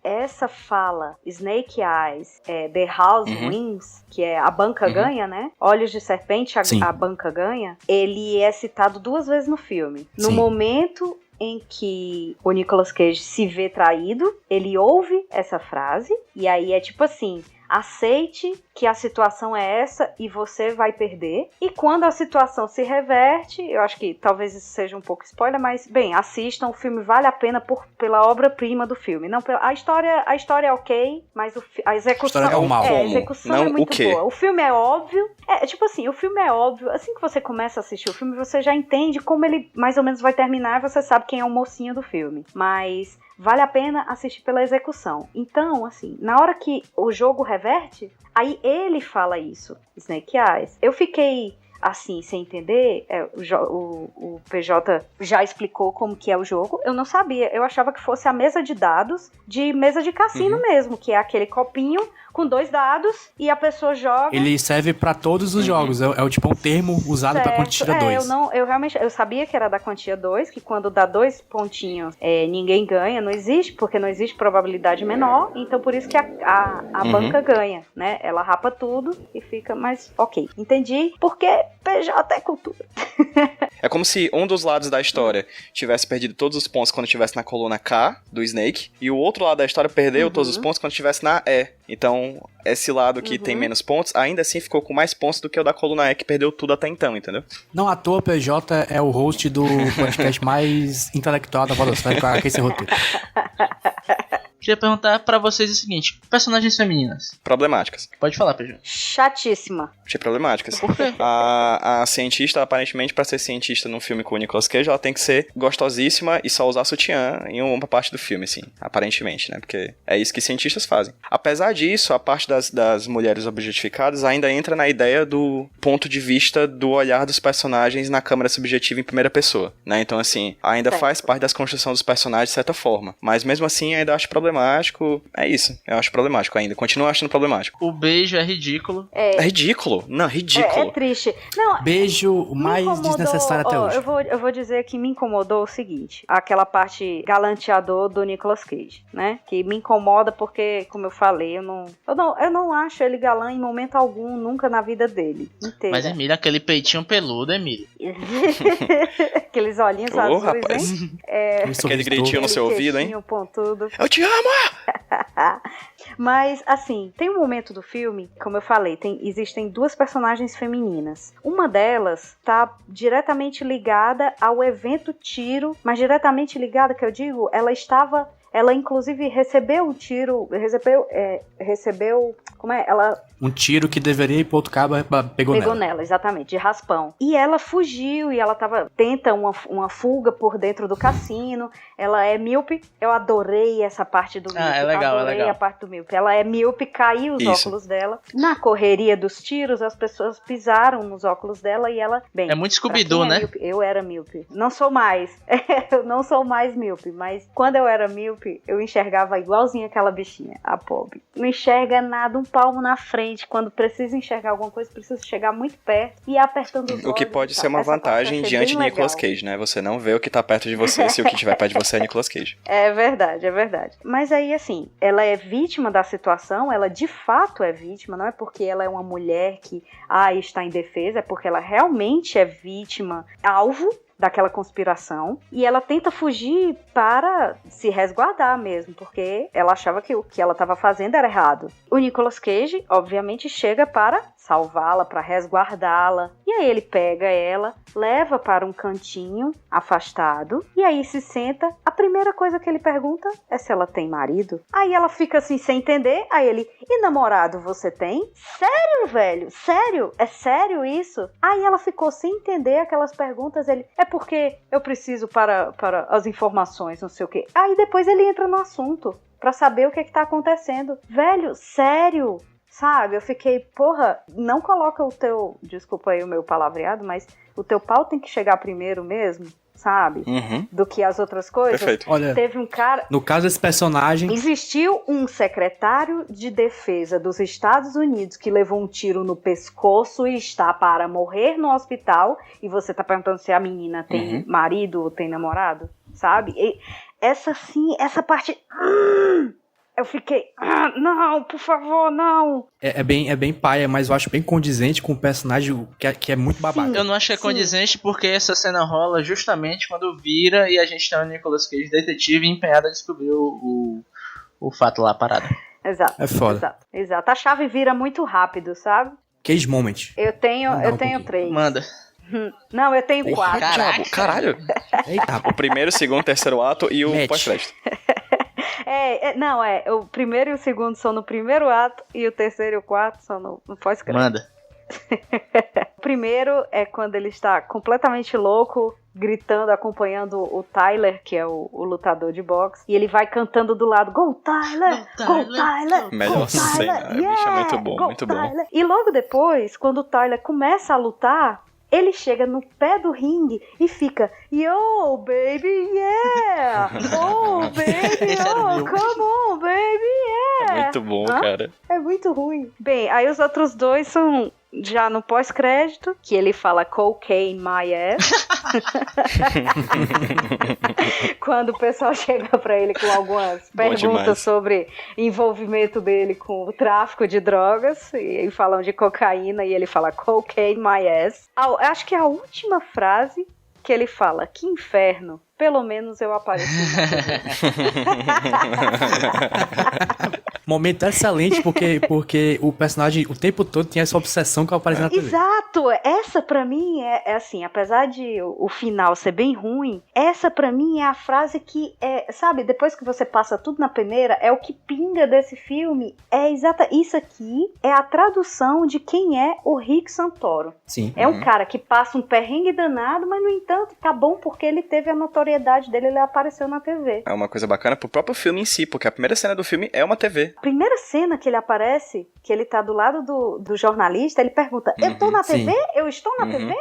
Essa fala, Snake Eyes, The House Wins, que é a banca ganha, né? Olhos de serpente, Sim. a banca ganha. Ele é citado 2 vezes no filme. No Sim. momento em que o Nicolas Cage se vê traído, ele ouve essa frase, e aí é tipo assim: aceite que a situação é essa e você vai perder. E quando a situação se reverte, eu acho que talvez isso seja um pouco spoiler, mas, bem, assistam, o filme vale a pena pela obra-prima do filme. Não, a história é ok, mas a execução... A história é o mal. a execução Não é o muito quê? boa. O filme é óbvio. Tipo assim, o filme é óbvio. Assim que você começa a assistir o filme, você já entende como ele mais ou menos vai terminar e você sabe quem é o mocinho do filme. Mas vale a pena assistir pela execução. Então, assim, na hora que o jogo reverte, aí ele fala isso, Snake Eyes. Eu fiquei assim, sem entender. O PJ já explicou como que é o jogo. Eu não sabia, eu achava que fosse a mesa de dados de mesa de cassino mesmo, que é aquele copinho com 2 dados e a pessoa joga. Ele serve pra todos os jogos. É o tipo um termo usado pra quando tira 2. Eu sabia que era da quantia 2, que quando dá 2 pontinhos ninguém ganha, não existe, porque não existe probabilidade menor, então por isso que a banca ganha, né? Ela rapa tudo e fica mais ok. Entendi, porque PJ é cultura. É como se um dos lados da história tivesse perdido todos os pontos quando estivesse na coluna K do Snake, e o outro lado da história perdeu todos os pontos quando estivesse na E. Então, esse lado que tem menos pontos, ainda assim ficou com mais pontos do que o da coluna E, que perdeu tudo até então, entendeu? Não à toa, PJ é o host do podcast mais intelectual da podosfera, com esse roteiro. Queria perguntar pra vocês o seguinte: personagens femininas. Problemáticas. Pode falar, PJ. Chatíssima. Achei problemáticas. Por quê? A cientista, aparentemente, pra ser cientista num filme com o Nicolas Cage, ela tem que ser gostosíssima e só usar sutiã em uma parte do filme, assim. Aparentemente, né? Porque é isso que cientistas fazem. Apesar disso, a parte das mulheres objetificadas ainda entra na ideia do ponto de vista do olhar dos personagens na câmera subjetiva em primeira pessoa, né? Então, assim, ainda faz parte das construções dos personagens de certa forma. Mas mesmo assim, ainda acho problemático. É isso. Eu acho problemático ainda. Continuo achando problemático. O beijo é ridículo. É ridículo? Não, ridículo. É triste. Não, Beijo mais desnecessário até hoje. Eu vou dizer que me incomodou o seguinte: aquela parte galanteador do Nicolas Cage, né? Que me incomoda porque, como eu falei, eu não acho ele galã em momento algum, nunca na vida dele. Inteira. Mas, Emília, aquele peitinho peludo, Emília. Aqueles olhinhos Ô, azuis, rapaz. hein? Aquele gritinho no seu ouvido, hein? Queixinho pontudo. Eu te amo! Mas, assim, tem um momento do filme, como eu falei, existem 2 personagens femininas. Uma delas tá diretamente ligada ao evento tiro, mas diretamente ligada, que eu digo, ela estava Ela, inclusive, recebeu um tiro, recebeu, como é? Ela Um tiro que deveria ir pro outro cabo, pegou nela. Exatamente, de raspão. E ela fugiu e ela tenta uma fuga por dentro do cassino. Ela é míope. Eu adorei essa parte do míope. É legal, adorei é legal. a parte do míope. Ela é míope, caiu os Isso. óculos dela. Na correria dos tiros, as pessoas pisaram nos óculos dela e ela... Bem, É muito pra Scooby-Doo, quem é né? míope, eu era míope. Não sou mais. Eu não sou mais míope, mas quando eu era míope, eu enxergava igualzinho aquela bichinha, a pobre. Não enxerga nada, um palmo na frente. Quando precisa enxergar alguma coisa, precisa chegar muito perto e ir apertando os olhos. O que pode e ser tal. uma Essa parte eu vantagem achei diante de bem Nicolas legal. Cage, né? Você não vê o que tá perto de você se o que tiver perto de você é Nicolas Cage. É verdade, é verdade. Mas aí, assim, ela é vítima da situação, ela de fato é vítima, não é porque ela é uma mulher que está indefesa, é porque ela realmente é vítima, alvo daquela conspiração, e ela tenta fugir para se resguardar mesmo, porque ela achava que o que ela estava fazendo era errado. O Nicolas Cage, obviamente, chega para salvá-la, para resguardá-la, e aí ele pega ela, leva para um cantinho afastado, e aí se senta. A primeira coisa que ele pergunta é se ela tem marido. Aí ela fica assim, sem entender, aí ele, e namorado você tem? Sério, velho? Sério? É sério isso? Aí ela ficou sem entender aquelas perguntas, ele, é porque eu preciso para as informações, não sei o quê. Aí depois ele entra no assunto, pra saber o que tá acontecendo. Velho, sério? Sabe, eu fiquei, porra, não coloca o teu, desculpa aí o meu palavreado, mas o teu pau tem que chegar primeiro mesmo, sabe? Do que as outras coisas. Perfeito. Olha, Teve um cara... no caso desse personagem, Existiu um secretário de defesa dos Estados Unidos que levou um tiro no pescoço e está para morrer no hospital, e você tá perguntando se a menina tem marido ou tem namorado, sabe? E essa parte... Eu fiquei, não, por favor, não. é bem paia, mas eu acho bem condizente com o personagem que é muito babaca. Eu não achei Sim. condizente porque essa cena rola justamente quando vira e a gente tem o Nicolas Cage detetive empenhado a descobrir o fato lá, a parada. Exato. É foda. Exato. A chave vira muito rápido, sabe? Cage Moment. Eu tenho pouquinho. 3. Manda. Não, eu tenho 4. Caraca. Caralho! Eita, O primeiro, o segundo, o terceiro ato e o Match. pós-crédito. O primeiro e o segundo são no primeiro ato e o terceiro e o quarto são no pós-crédito. Manda. O primeiro é quando ele está completamente louco, gritando, acompanhando o Tyler, que é o lutador de boxe, e ele vai cantando do lado, Go Tyler! Go Tyler! Melhor Go Tyler! cena, bicho, é muito bom, Go muito bom. Tyler! E logo depois, quando o Tyler começa a lutar, ele chega no pé do ringue e fica, yo, baby, yeah! Oh, baby, oh, come on, baby, yeah! É muito bom, Hã? cara. É muito ruim. Bem, aí os outros dois são já no pós-crédito, que ele fala cocaine my ass. Quando o pessoal chega pra ele com algumas Bom demais. perguntas sobre envolvimento dele com o tráfico de drogas, e falam de cocaína, e ele fala cocaine my ass. Acho que a última frase que ele fala, que inferno, pelo menos eu apareci na TV. Momento excelente, porque o personagem o tempo todo tinha essa obsessão com aparecer na TV. Exato! Essa pra mim é assim, apesar de o final ser bem ruim, essa pra mim é a frase que sabe, depois que você passa tudo na peneira, é o que pinga desse filme. Isso aqui é a tradução de quem é o Rick Santoro. Sim. É um cara que passa um perrengue danado, mas no entanto tá bom porque ele teve a notoriedade dele, ele apareceu na TV. É uma coisa bacana pro próprio filme em si, porque a primeira cena do filme é uma TV. A primeira cena que ele aparece, que ele tá do lado do jornalista, ele pergunta, eu tô na TV? Eu estou na TV?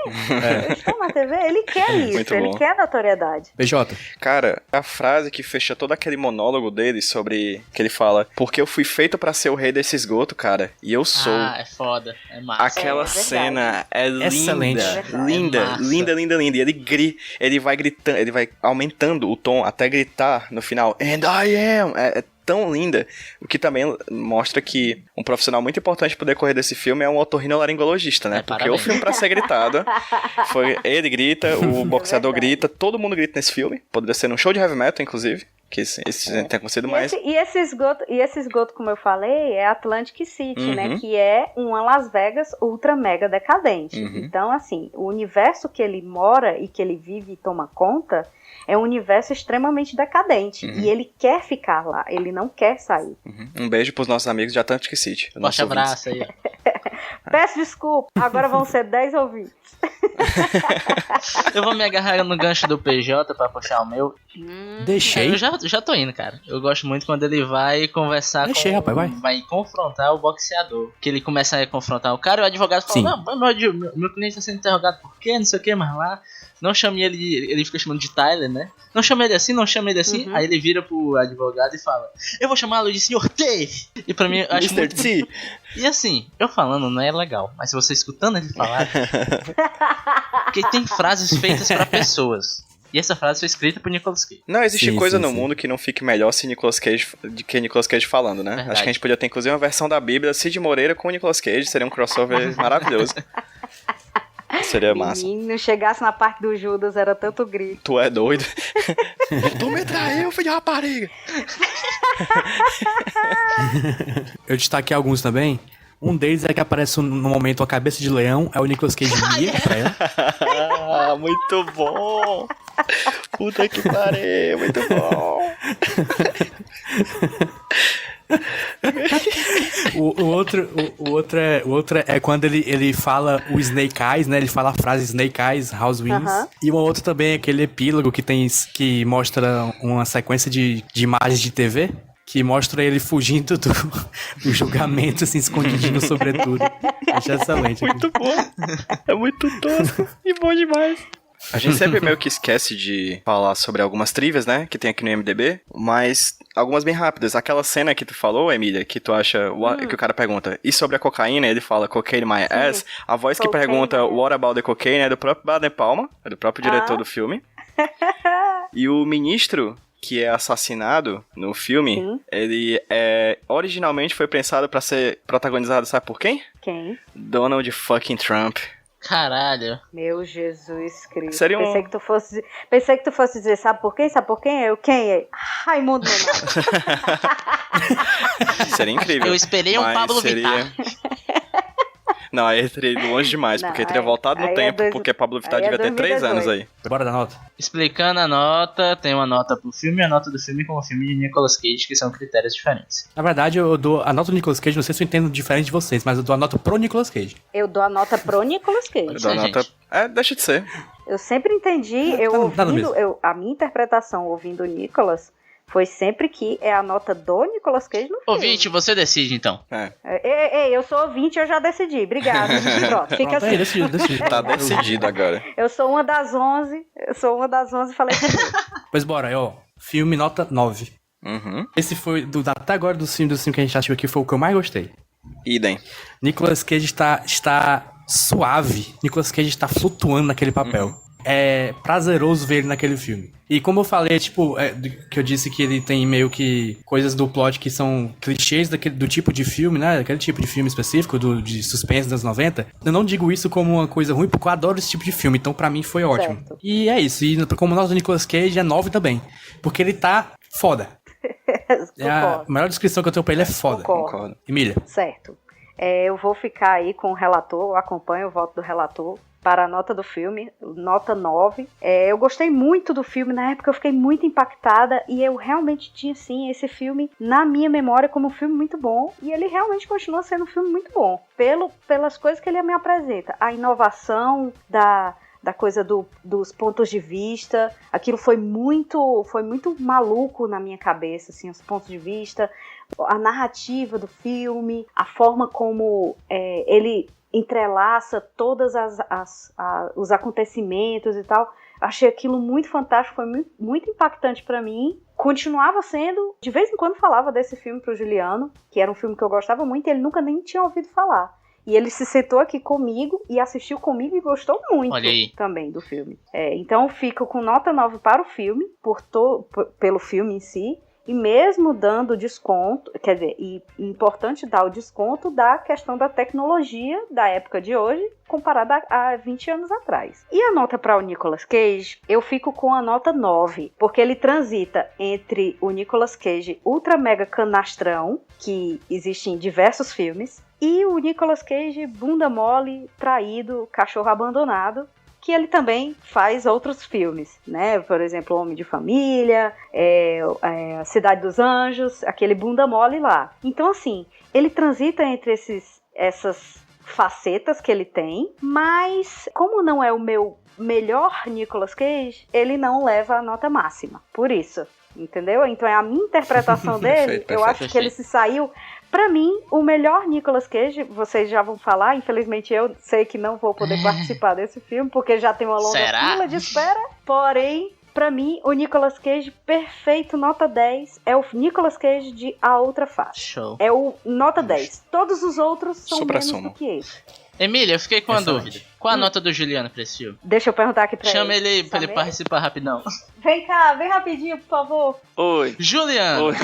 Eu estou na TV? Ele quer isso, Muito ele bom. quer notoriedade. PJ. Cara, a frase que fecha todo aquele monólogo dele sobre... Que ele fala, porque eu fui feito pra ser o rei desse esgoto, cara, e eu sou. Ah, é foda. É massa. Aquela É verdade. cena é linda. Excelente. Linda, É massa. linda, linda, linda. E ele vai gritando, ele vai aumentando o tom até gritar no final, and I am. É tão linda, o que também mostra que um profissional muito importante pro decorrer desse filme é um otorrinolaringologista, né? Porque parabéns. o filme pra ser gritado, ele grita, o boxeador verdade. grita, todo mundo grita nesse filme, poderia ser num show de heavy metal, inclusive. Que esse tem acontecido mais. E esse esgoto, como eu falei, é Atlantic City, né? Que é uma Las Vegas ultra mega decadente. Então, assim, o universo que ele mora e que ele vive e toma conta é um universo extremamente decadente. E ele quer ficar lá, ele não quer sair. Um beijo pros nossos amigos de Atlantic City. Forte abraço aí, ó. Peço desculpa, agora vão ser 10 ouvintes. Eu vou me agarrar no gancho do PJ pra puxar o meu. Deixei. Eu já tô indo, cara. Eu gosto muito quando ele vai conversar Deixei, rapaz, vai. Vai confrontar o boxeador. Que ele começa a confrontar o cara e o advogado fala, Sim. não, meu cliente tá sendo interrogado por quê, não sei o que, mas lá... Não chame ele fica chamando de Tyler, né? Não chame ele assim, não chame ele assim. Aí ele vira pro advogado e fala, eu vou chamá-lo de Sr. T. E pra mim, eu acho Mr. muito... T. E assim, eu falando não é legal, mas se você escutando ele falar... Porque tem frases feitas pra pessoas. E essa frase foi escrita por Nicolas Cage. Não existe Sim, coisa sim, no sim. mundo que não fique melhor se Nicolas Cage, do que Nicolas Cage falando, né? Verdade. Acho que a gente podia ter inclusive uma versão da Bíblia Cid Moreira com o Nicolas Cage, seria um crossover maravilhoso. Seria massa. Menino, chegasse na parte do Judas, era tanto grito. Tu é doido? Tu me traiu, filho de rapariga. Eu destaquei alguns também. Um deles é que aparece no momento a cabeça de leão, é o Nicolas Cage mia pra ela. Ah, muito bom. Puta que pariu, muito bom. O outro é quando ele fala o Snake Eyes, né? Ele fala a frase Snake Eyes, House Wings. E uma outra também é aquele epílogo que mostra uma sequência de imagens de TV. Que mostra ele fugindo do julgamento, assim, escondidinho no sobretudo. Acho excelente. Muito bom. É muito tosco e bom demais. A gente sempre meio que esquece de falar sobre algumas trivias, né? Que tem aqui no IMDb. Mas algumas bem rápidas. Aquela cena que tu falou, Emília, que tu acha... Que o cara pergunta, e sobre a cocaína? Ele fala, cocaine my ass. A voz que pergunta, what about the cocaine? É do próprio Baden Palma. É do próprio diretor do filme. E o ministro... que é assassinado no filme, ele originalmente foi pensado pra ser protagonizado, sabe por quem? Quem? Donald fucking Trump. Caralho. Meu Jesus Cristo. Seria um... Pensei que tu fosse dizer, sabe por quem? Sabe por quem? Quem é? Raimundo Nonato. Seria incrível. Eu esperei um Pablo Vittar. Não, aí ele teria ido longe demais, porque teria voltado no tempo, porque Pablo Vittar devia ter 3 anos aí. Bora dar nota. Explicando a nota, tem uma nota pro filme e a nota do filme com o filme de Nicolas Cage, que são critérios diferentes. Na verdade, eu dou a nota do Nicolas Cage, não sei se eu entendo diferente de vocês, mas eu dou a nota pro Nicolas Cage. Eu dou a nota pro Nicolas Cage. Eu dou a nota... deixa de ser. Eu sempre entendi, a minha interpretação ouvindo o Nicolas foi sempre que é a nota do Nicolas Cage no filme. Ouvinte, você decide então. Ei, eu sou ouvinte, eu já decidi. Obrigada. Pronto, fica assim. Decidido. Tá decidido agora. Eu sou uma das 11, falei tudo. Pois bora, filme nota 9. Esse foi, até agora do filme que a gente assistiu aqui, foi o que eu mais gostei. Idem. Nicolas Cage está suave. Nicolas Cage está flutuando naquele papel. É prazeroso ver ele naquele filme. E como eu falei, que eu disse que ele tem meio que coisas do plot que são clichês do tipo de filme, né? Aquele tipo de filme específico, de suspense das 90. Eu não digo isso como uma coisa ruim, porque eu adoro esse tipo de filme. Então, pra mim, foi ótimo. Certo. E é isso. E como nós do Nicolas Cage, é 9 também. Porque ele tá foda. A melhor descrição que eu tenho pra ele é foda. Concordo. Emília. Certo. Eu vou ficar aí com o relator, eu acompanho o voto do relator para a nota do filme, nota 9. Eu gostei muito do filme, na época eu fiquei muito impactada e eu realmente tinha, sim, esse filme na minha memória como um filme muito bom e ele realmente continua sendo um filme muito bom, pelas coisas que ele me apresenta. A inovação da coisa dos pontos de vista, aquilo foi muito maluco na minha cabeça, assim, os pontos de vista, a narrativa do filme, a forma como ele entrelaça todos os acontecimentos e tal. Achei aquilo muito fantástico, foi muito, muito impactante pra mim. Continuava sendo, de vez em quando falava desse filme pro Juliano, que era um filme que eu gostava muito e ele nunca nem tinha ouvido falar. E ele se sentou aqui comigo e assistiu comigo e gostou muito também do filme. Então eu fico com nota 9 para o filme, pelo filme em si, E mesmo dando desconto, quer dizer, e importante dar o desconto da questão da tecnologia da época de hoje, comparada a 20 anos atrás. E a nota para o Nicolas Cage, eu fico com a nota 9, porque ele transita entre o Nicolas Cage ultra mega canastrão, que existe em diversos filmes, e o Nicolas Cage bunda mole, traído, cachorro abandonado, que ele também faz outros filmes, né? Por exemplo, Homem de Família, Cidade dos Anjos, aquele bunda mole lá. Então, assim, ele transita entre essas facetas que ele tem, mas como não é o meu melhor Nicolas Cage, ele não leva a nota máxima, por isso, entendeu? Então é a minha interpretação dele, eu acho que ele se saiu. Pra mim, o melhor Nicolas Cage, vocês já vão falar, infelizmente eu sei que não vou poder participar desse filme, porque já tem uma longa fila de espera, porém, pra mim, o Nicolas Cage perfeito, nota 10, é o Nicolas Cage de A Outra Face. Show. É o nota 10. Todos os outros são menos do que esse. Emília, eu fiquei com uma dúvida. Qual a nota do Juliano pra esse filme? Deixa eu perguntar aqui pra ele. Chama ele pra ele participar rapidão. Vem cá, vem rapidinho, por favor. Oi. Juliano. Oi.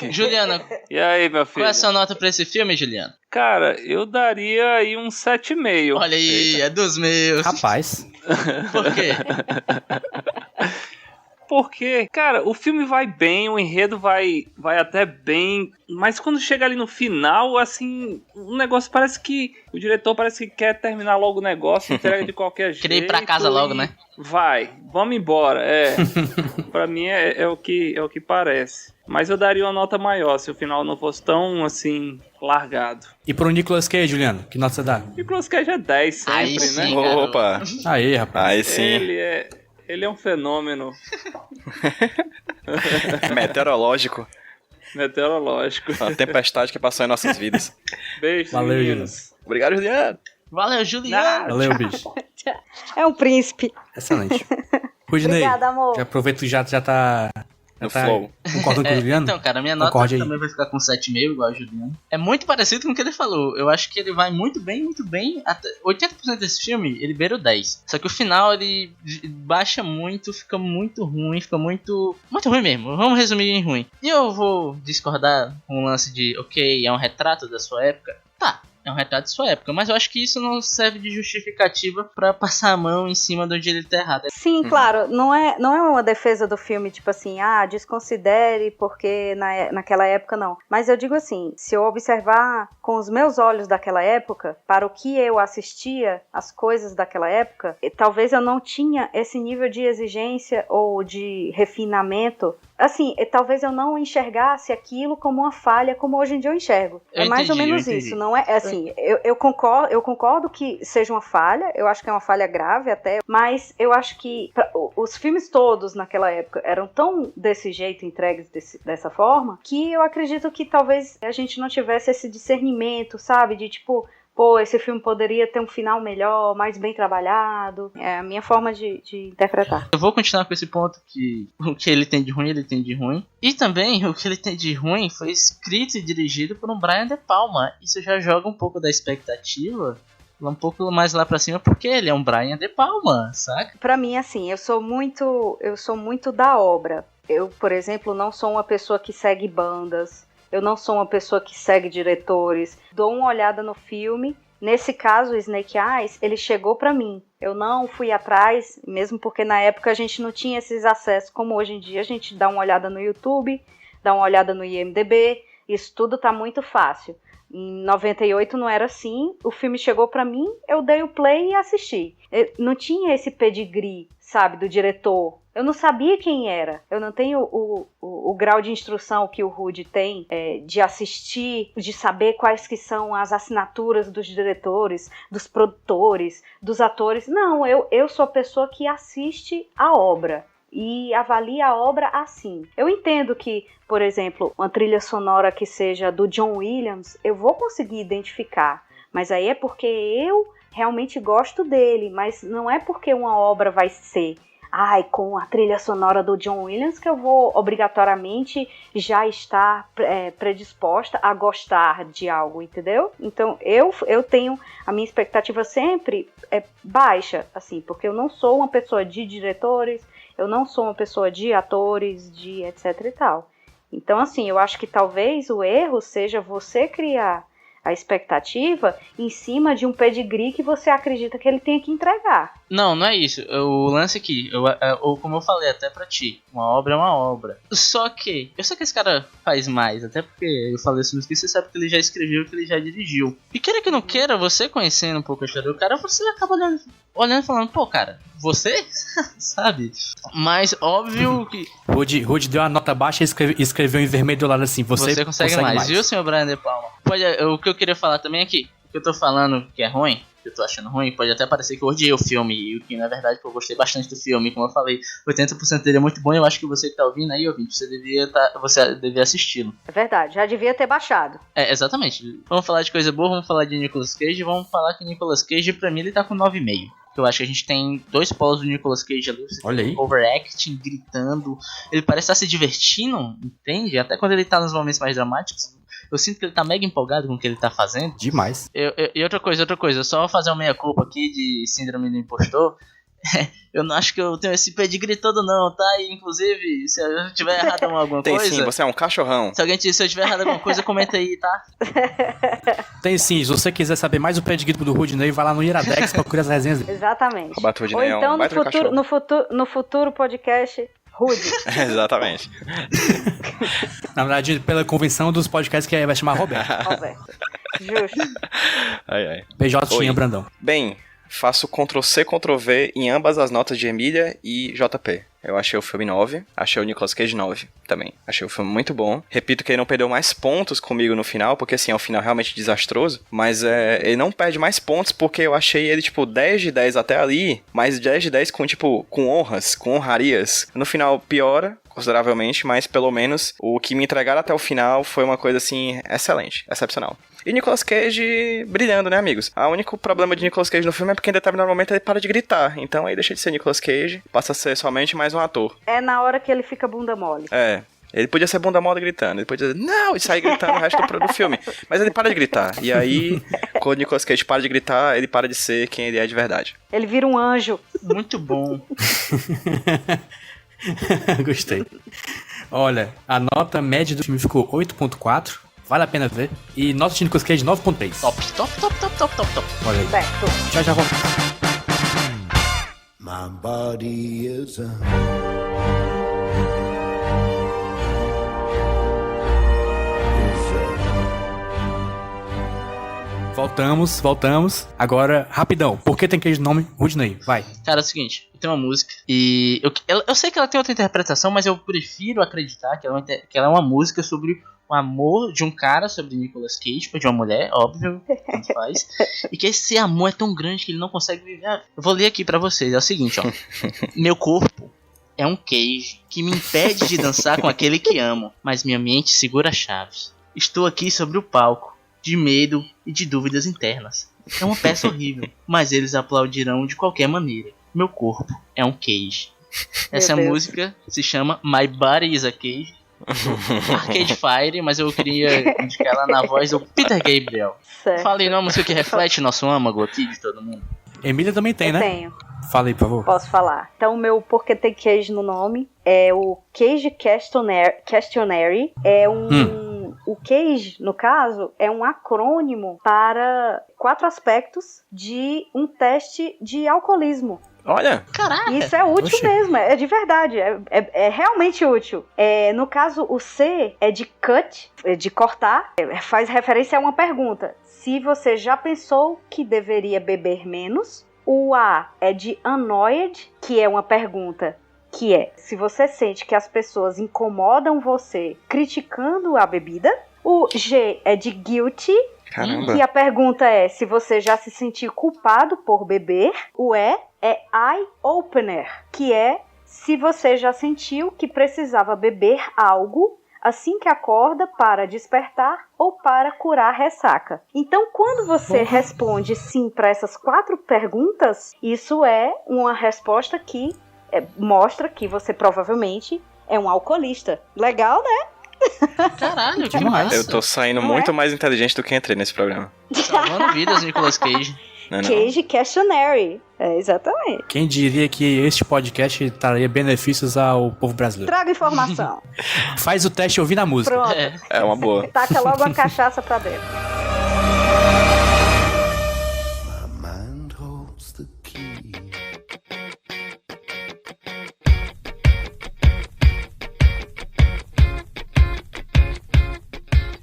Juliano, E aí, meu filho? qual é a sua nota pra esse filme, Juliano? Cara, eu daria aí um 7,5. Olha aí, é dos meus. Rapaz. Por quê? Porque, cara, o filme vai bem, o enredo vai até bem, mas quando chega ali no final, assim, o negócio parece que... O diretor parece que quer terminar logo o negócio, entrega de qualquer jeito. Queria ir pra casa logo, né? Vai, vamos embora, Pra mim é o que parece. Mas eu daria uma nota maior se o final não fosse tão, assim, largado. E pro Nicolas Cage, Juliano, que nota você dá? Nicolas Cage é 10 sempre, Aí sim, né? Opa, Aí, rapaz. aí sim. Ele é um fenômeno Meteorológico. meteorológico. Uma tempestade que passou em nossas vidas. Beijo, Valeu, meninos. Obrigado, Juliano. Valeu, Juliano. Valeu, bicho. É um príncipe. Excelente. Rudinei, Obrigada, amor. já aproveita que já tá... No flow. Concordando com o Juliano? Então, cara, minha nota Concorde aí. também vai ficar com 7,5, igual o Juliano. É muito parecido com o que ele falou. Eu acho que ele vai muito bem. Até 80% desse filme, ele beira o 10. Só que o final, ele baixa muito, fica muito ruim, fica muito ruim mesmo. Vamos resumir em ruim. E eu vou discordar com o lance de, ok, é um retrato da sua época. Tá. É um retrato de sua época, mas eu acho que isso não serve de justificativa pra passar a mão em cima de onde ele tá errado. Sim, claro, não é uma defesa do filme, tipo assim, desconsidere porque naquela época não. Mas eu digo assim, se eu observar com os meus olhos daquela época, para o que eu assistia, as coisas daquela época, talvez eu não tinha esse nível de exigência ou de refinamento. Assim, talvez eu não enxergasse aquilo como uma falha, como hoje em dia eu enxergo. É mais ou menos isso, não é? Assim, eu concordo que seja uma falha, eu acho que é uma falha grave até, mas eu acho que os filmes todos naquela época eram tão desse jeito, entregues dessa forma, que eu acredito que talvez a gente não tivesse esse discernimento, sabe? De tipo, pô, esse filme poderia ter um final melhor, mais bem trabalhado. É a minha forma de interpretar. Eu vou continuar com esse ponto que o que ele tem de ruim, ele tem de ruim. E também o que ele tem de ruim foi escrito e dirigido por um Brian De Palma. Isso já joga um pouco da expectativa um pouco mais lá pra cima, porque ele é um Brian De Palma, saca? Pra mim, assim, eu sou muito da obra. Eu, por exemplo, não sou uma pessoa que segue bandas. Eu não sou uma pessoa que segue diretores. Dou uma olhada no filme. Nesse caso, o Snake Eyes, ele chegou pra mim. Eu não fui atrás, mesmo porque na época a gente não tinha esses acessos. Como hoje em dia, a gente dá uma olhada no YouTube, dá uma olhada no IMDb. Isso tudo tá muito fácil. Em 98 não era assim. O filme chegou pra mim, eu dei o play e assisti. Eu não tinha esse pedigree, sabe, do diretor. Eu não sabia quem era. Eu não tenho o grau de instrução que o Rudy tem, de assistir, de saber quais que são as assinaturas dos diretores, dos produtores, dos atores. Não, eu sou a pessoa que assiste a obra e avalia a obra assim. Eu entendo que, por exemplo, uma trilha sonora que seja do John Williams, eu vou conseguir identificar. Mas aí é porque eu realmente gosto dele, mas não é porque uma obra vai ser com a trilha sonora do John Williams que eu vou obrigatoriamente já estar predisposta a gostar de algo, entendeu? Então eu tenho a minha expectativa sempre baixa, assim, porque eu não sou uma pessoa de diretores, eu não sou uma pessoa de atores, de etc e tal. Então, assim, eu acho que talvez o erro seja você criar a expectativa em cima de um pedigree que você acredita que ele tem que entregar. Não é isso. O lance aqui, como eu falei até pra ti, uma obra é uma obra. Só que, eu sei que esse cara faz mais, até porque eu falei isso, mas você sabe que ele já escreveu, que ele já dirigiu. E queira que não queira, você conhecendo um pouco a história do cara, você acaba olhando e falando, pô, cara, você? Sabe? Mas óbvio que... Rude deu uma nota baixa e escreveu em vermelho do lado assim, você consegue mais. Viu, senhor Brian De Palma? O que eu queria falar também é que o que eu tô falando que é ruim, que eu tô achando ruim, pode até parecer que eu odiei o filme, e o que na verdade eu gostei bastante do filme, como eu falei, 80% dele é muito bom, e eu acho que você que tá ouvindo aí, ouvinte, você devia assisti-lo. É verdade, já devia ter baixado. Exatamente. Vamos falar de coisa boa, vamos falar de Nicolas Cage, vamos falar que Nicolas Cage, pra mim, ele tá com 9,5. Eu acho que a gente tem 2 polos do Nicolas Cage ali. Olha aí. Overacting, gritando. Ele parece estar se divertindo, entende? Até quando ele tá nos momentos mais dramáticos. Eu sinto que ele tá mega empolgado com o que ele tá fazendo. Demais. E outra coisa, só fazer uma meia-culpa aqui de síndrome do impostor. Eu não acho que eu tenho esse pedigree todo não, tá? E, inclusive, se eu tiver errado em alguma Tem coisa... sim, você é um cachorrão. Se eu tiver errado em alguma coisa, comenta aí, tá? Tem sim, se você quiser saber mais do pedigree do Rudney, vai lá no Iradex pra procurar as resenhas dele. Exatamente. Roberto Ou Rudney é um então baita cachorro. no futuro podcast... Rude. Exatamente. Na verdade, pela convenção dos podcasts que vai chamar Roberto. Roberto. Justo. Ai. PJ Oi. Brandão. Bem, faço Ctrl+C, Ctrl+V em ambas as notas de Emília e JP. Eu achei o filme 9, achei o Nicolas Cage 9 também. Achei o filme muito bom. Repito que ele não perdeu mais pontos comigo no final, porque assim, é um final realmente desastroso. Mas ele não perde mais pontos porque eu achei ele, tipo, 10 de 10 até ali, mas 10 de 10 com, tipo, com honras, com honrarias. No final piora consideravelmente, mas pelo menos o que me entregaram até o final foi uma coisa, assim, excelente, excepcional. E Nicolas Cage brilhando, né, amigos? O único problema de Nicolas Cage no filme é porque em determinado momento ele para de gritar. Então aí deixa de ser Nicolas Cage, passa a ser somente mais um ator. É na hora que ele fica bunda mole. Ele podia ser bunda mole gritando, ele podia dizer não, e sair gritando o resto do filme. Mas ele para de gritar. E aí, quando o Nicolas Cage para de gritar, ele para de ser quem ele é de verdade. Ele vira um anjo. Muito bom. Gostei. Olha, a nota média do filme ficou 8.4. Vale a pena ver. E nota de Nicolas Cage 9.3. Top. Olha aí. Certo. Já volto. My body is a... Voltamos. Agora, rapidão. Por que tem aquele nome Rudney? Vai. Cara, é o seguinte, tem uma música e eu sei que ela tem outra interpretação, mas eu prefiro acreditar que ela é uma música sobre o amor de um cara sobre Nicolas Cage, de uma mulher, óbvio, tanto faz, e que esse amor é tão grande que ele não consegue viver. Eu vou ler aqui pra vocês, é o seguinte, ó. Meu corpo é um Cage que me impede de dançar com aquele que amo, mas minha mente segura a chave. Estou aqui sobre o palco, de medo e de dúvidas internas. É uma peça horrível, mas eles aplaudirão de qualquer maneira. Meu corpo é um Cage. Essa música se chama My Body is a Cage. Arcade Fire, mas eu queria indicar ela na voz do Peter Gabriel. Certo. Falei numa música que reflete nosso âmago aqui de todo mundo. Emília também tem, Eu né? tenho. Fala aí, por favor. Posso falar. Então, o meu Porque Tem Cage no nome é o Cage Questionary. É O Cage, no caso, é um acrônimo para 4 aspectos de um teste de alcoolismo. Olha! Caraca! Isso é útil mesmo, é de verdade, é realmente útil. No caso, o C é de cut, é de cortar, faz referência a uma pergunta. Se você já pensou que deveria beber menos. O A é de annoyed, que é uma pergunta, que é se você sente que as pessoas incomodam você criticando a bebida. O G é de guilty, Caramba. que a pergunta é se você já se sentiu culpado por beber. O E é eye opener, que é se você já sentiu que precisava beber algo assim que acorda para despertar ou para curar ressaca. Então, quando você responde sim para essas 4 perguntas, isso é uma resposta que mostra que você provavelmente é um alcoolista. Legal, né? Caralho, que massa. Eu tô saindo muito mais inteligente do que entrei nesse programa. Salvando vidas, Nicolas Cage. Não é não? Cage Questionary. É, exatamente. Quem diria que este podcast traria benefícios ao povo brasileiro? Traga informação. Faz o teste ouvindo a música. Pronto. É uma boa. Taca logo uma cachaça pra dentro.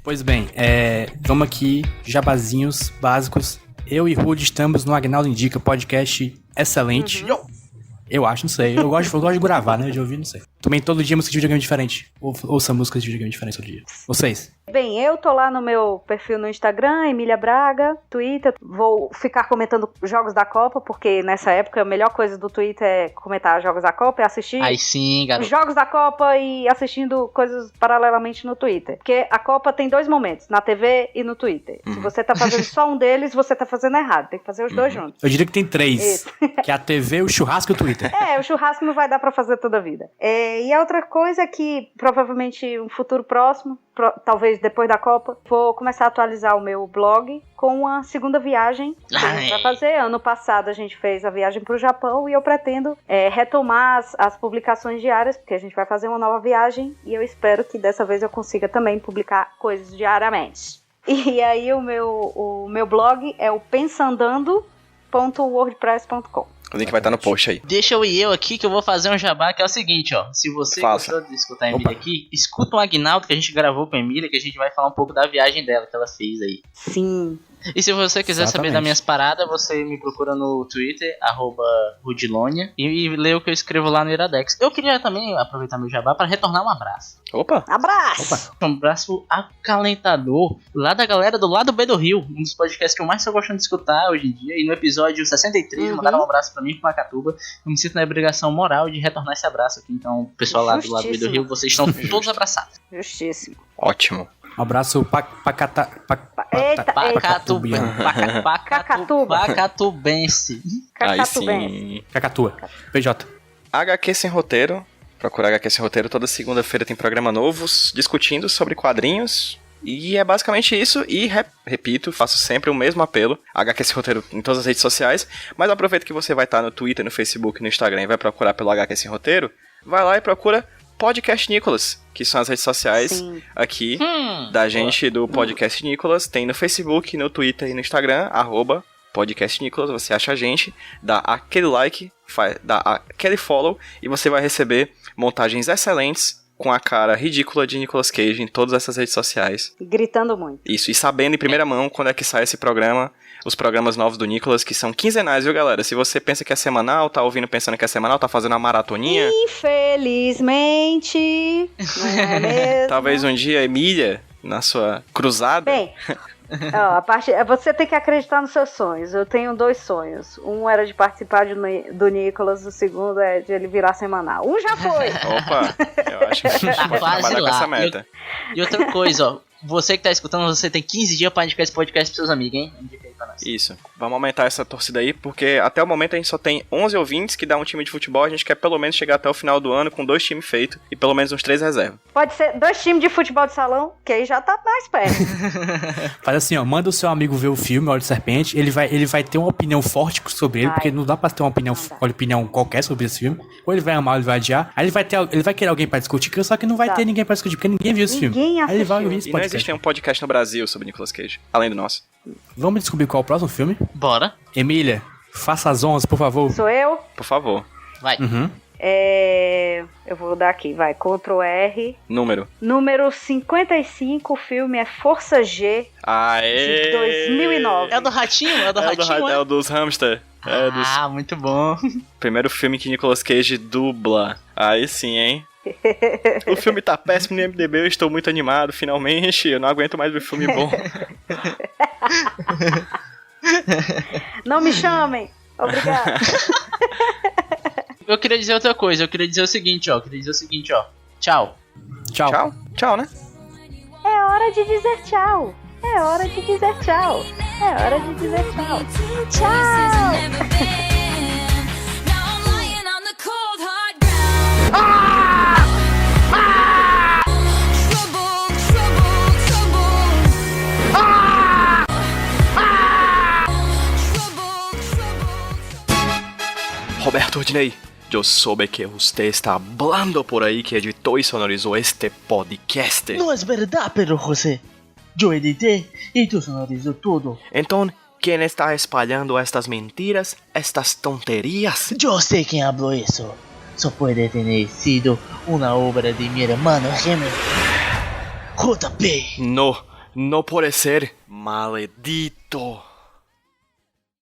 Pois bem, vamos aqui, jabazinhos básicos. Eu e Rude estamos no Agnaldo Indica, podcast excelente. Eu acho, não sei. Eu gosto de gravar, né? De ouvir, não sei. Também todo dia música de videogame diferente. Ouça músicas de videogame diferentes todo dia. Vocês? Bem, eu tô lá no meu perfil no Instagram, Emília Braga, Twitter. Vou ficar comentando jogos da Copa, porque nessa época a melhor coisa do Twitter é comentar jogos da Copa e assistir Aí sim, garoto. jogos da Copa e assistindo coisas paralelamente no Twitter. Porque a Copa tem 2 momentos, na TV e no Twitter. Se você tá fazendo só um deles, você tá fazendo errado. Tem que fazer os dois juntos. Eu diria que tem 3. Isso. Que é a TV, o churrasco e o Twitter. O churrasco não vai dar pra fazer toda a vida. E a outra coisa é que, provavelmente, um futuro próximo, talvez depois da Copa, vou começar a atualizar o meu blog com uma segunda viagem que a gente vai fazer. Ano passado a gente fez a viagem pro Japão e eu pretendo retomar as publicações diárias, porque a gente vai fazer uma nova viagem e eu espero que dessa vez eu consiga também publicar coisas diariamente. E aí o meu blog é o pensandando.wordpress.com. O link vai estar no post aí. Deixa eu aqui que eu vou fazer um jabá que é o seguinte, ó. Se você gostou de escutar a Emília aqui, escuta o Agnaldo que a gente gravou com a Emília, que a gente vai falar um pouco da viagem dela que ela fez aí. Sim. E se você quiser saber das minhas paradas, você me procura no Twitter, @Rudilonia, e lê o que eu escrevo lá no Iradex. Eu queria também aproveitar meu jabá para retornar um abraço. Opa! Abraço! Um abraço acalentador lá da galera do Lado B do Rio, um dos podcasts que eu mais estou gostando de escutar hoje em dia. E no episódio 63 mandaram um abraço pra mim pro Pacatuba. Eu me sinto na obrigação moral de retornar esse abraço aqui. Então, pessoal lá do Lado B do Rio, vocês estão todos abraçados. Justíssimo. Ótimo. Um abraço Pacatubense. Aí sim. Cacatua. PJ. HQ Sem Roteiro. Procura HQ Sem Roteiro. Toda segunda-feira tem programa novo discutindo sobre quadrinhos. E é basicamente isso. E repito, faço sempre o mesmo apelo. HQ Sem Roteiro em todas as redes sociais. Mas aproveita que você vai estar no Twitter, no Facebook, no Instagram e vai procurar pelo HQ Sem Roteiro. Vai lá e procura Podcast Nicolas, que são as redes sociais aqui da gente do Podcast Nicolas. Tem no Facebook, no Twitter e no Instagram, @Podcast Nicolas. Você acha a gente, dá aquele like, dá aquele follow e você vai receber montagens excelentes com a cara ridícula de Nicolas Cage em todas essas redes sociais. Gritando muito. Isso, e sabendo em primeira mão quando é que sai esse programa, os programas novos do Nicolas, que são quinzenais, viu, galera? Se você pensa que é semanal, tá ouvindo pensando que é semanal, tá fazendo uma maratoninha... Infelizmente, não é mesmo? Talvez um dia, Emília, na sua cruzada... Bem, você tem que acreditar nos seus sonhos. Eu tenho 2 sonhos. Um era de participar do Nicolas, o segundo é de ele virar semanal. Um já foi! Opa, eu acho que a gente pode trabalhar com essa meta. E outra coisa, ó. Você que tá escutando, você tem 15 dias pra indicar esse podcast pros seus amigos, hein? Indica aí pra nós. Isso. Vamos aumentar essa torcida aí, porque até o momento a gente só tem 11 ouvintes que dá um time de futebol. A gente quer pelo menos chegar até o final do ano com 2 times feitos e pelo menos uns 3 reservas. Pode ser 2 times de futebol de salão, que aí já tá mais perto. Faz assim, ó, manda o seu amigo ver o filme, Olho de Serpente, ele vai ter uma opinião forte sobre ele, porque não dá pra ter uma opinião qualquer sobre esse filme. Ou ele vai amar, ou ele vai adiar. Aí ele vai querer alguém pra discutir, só que não vai ter ninguém pra discutir, porque ninguém viu esse filme. Aí ele vai ouvir esse podcast. E não existe um podcast no Brasil sobre Nicolas Cage, além do nosso. Vamos descobrir qual é o próximo filme? Bora. Emília, faça as honras, por favor. Sou eu? Por favor. Vai. Eu vou dar aqui, vai. Ctrl R. Número 55, o filme é Força G. Aê! De 2009. É o do Ratinho? É o dos hamster. Muito bom. Primeiro filme que Nicolas Cage dubla. Aí sim, hein? O filme tá péssimo no IMDb, eu estou muito animado, finalmente. Eu não aguento mais ver filme bom. Não me chamem. Obrigado. Eu queria dizer outra coisa, eu queria dizer o seguinte, ó. Tchau. Tchau. Tchau, né? É hora de dizer tchau. É hora de dizer tchau. É hora de dizer tchau. Tchau. Roberto Diney, eu soube que você está hablando por aí que editou e sonorizou este podcast. No es verdad, Pedro José. Yo edité y tú sonorizó todo. Então, quem está espalhando estas mentiras, estas tonterias? Yo sé quién habló eso. Eso puede tener sido una obra de mi hermano gemelo. JP. No, no puede ser. Maldito.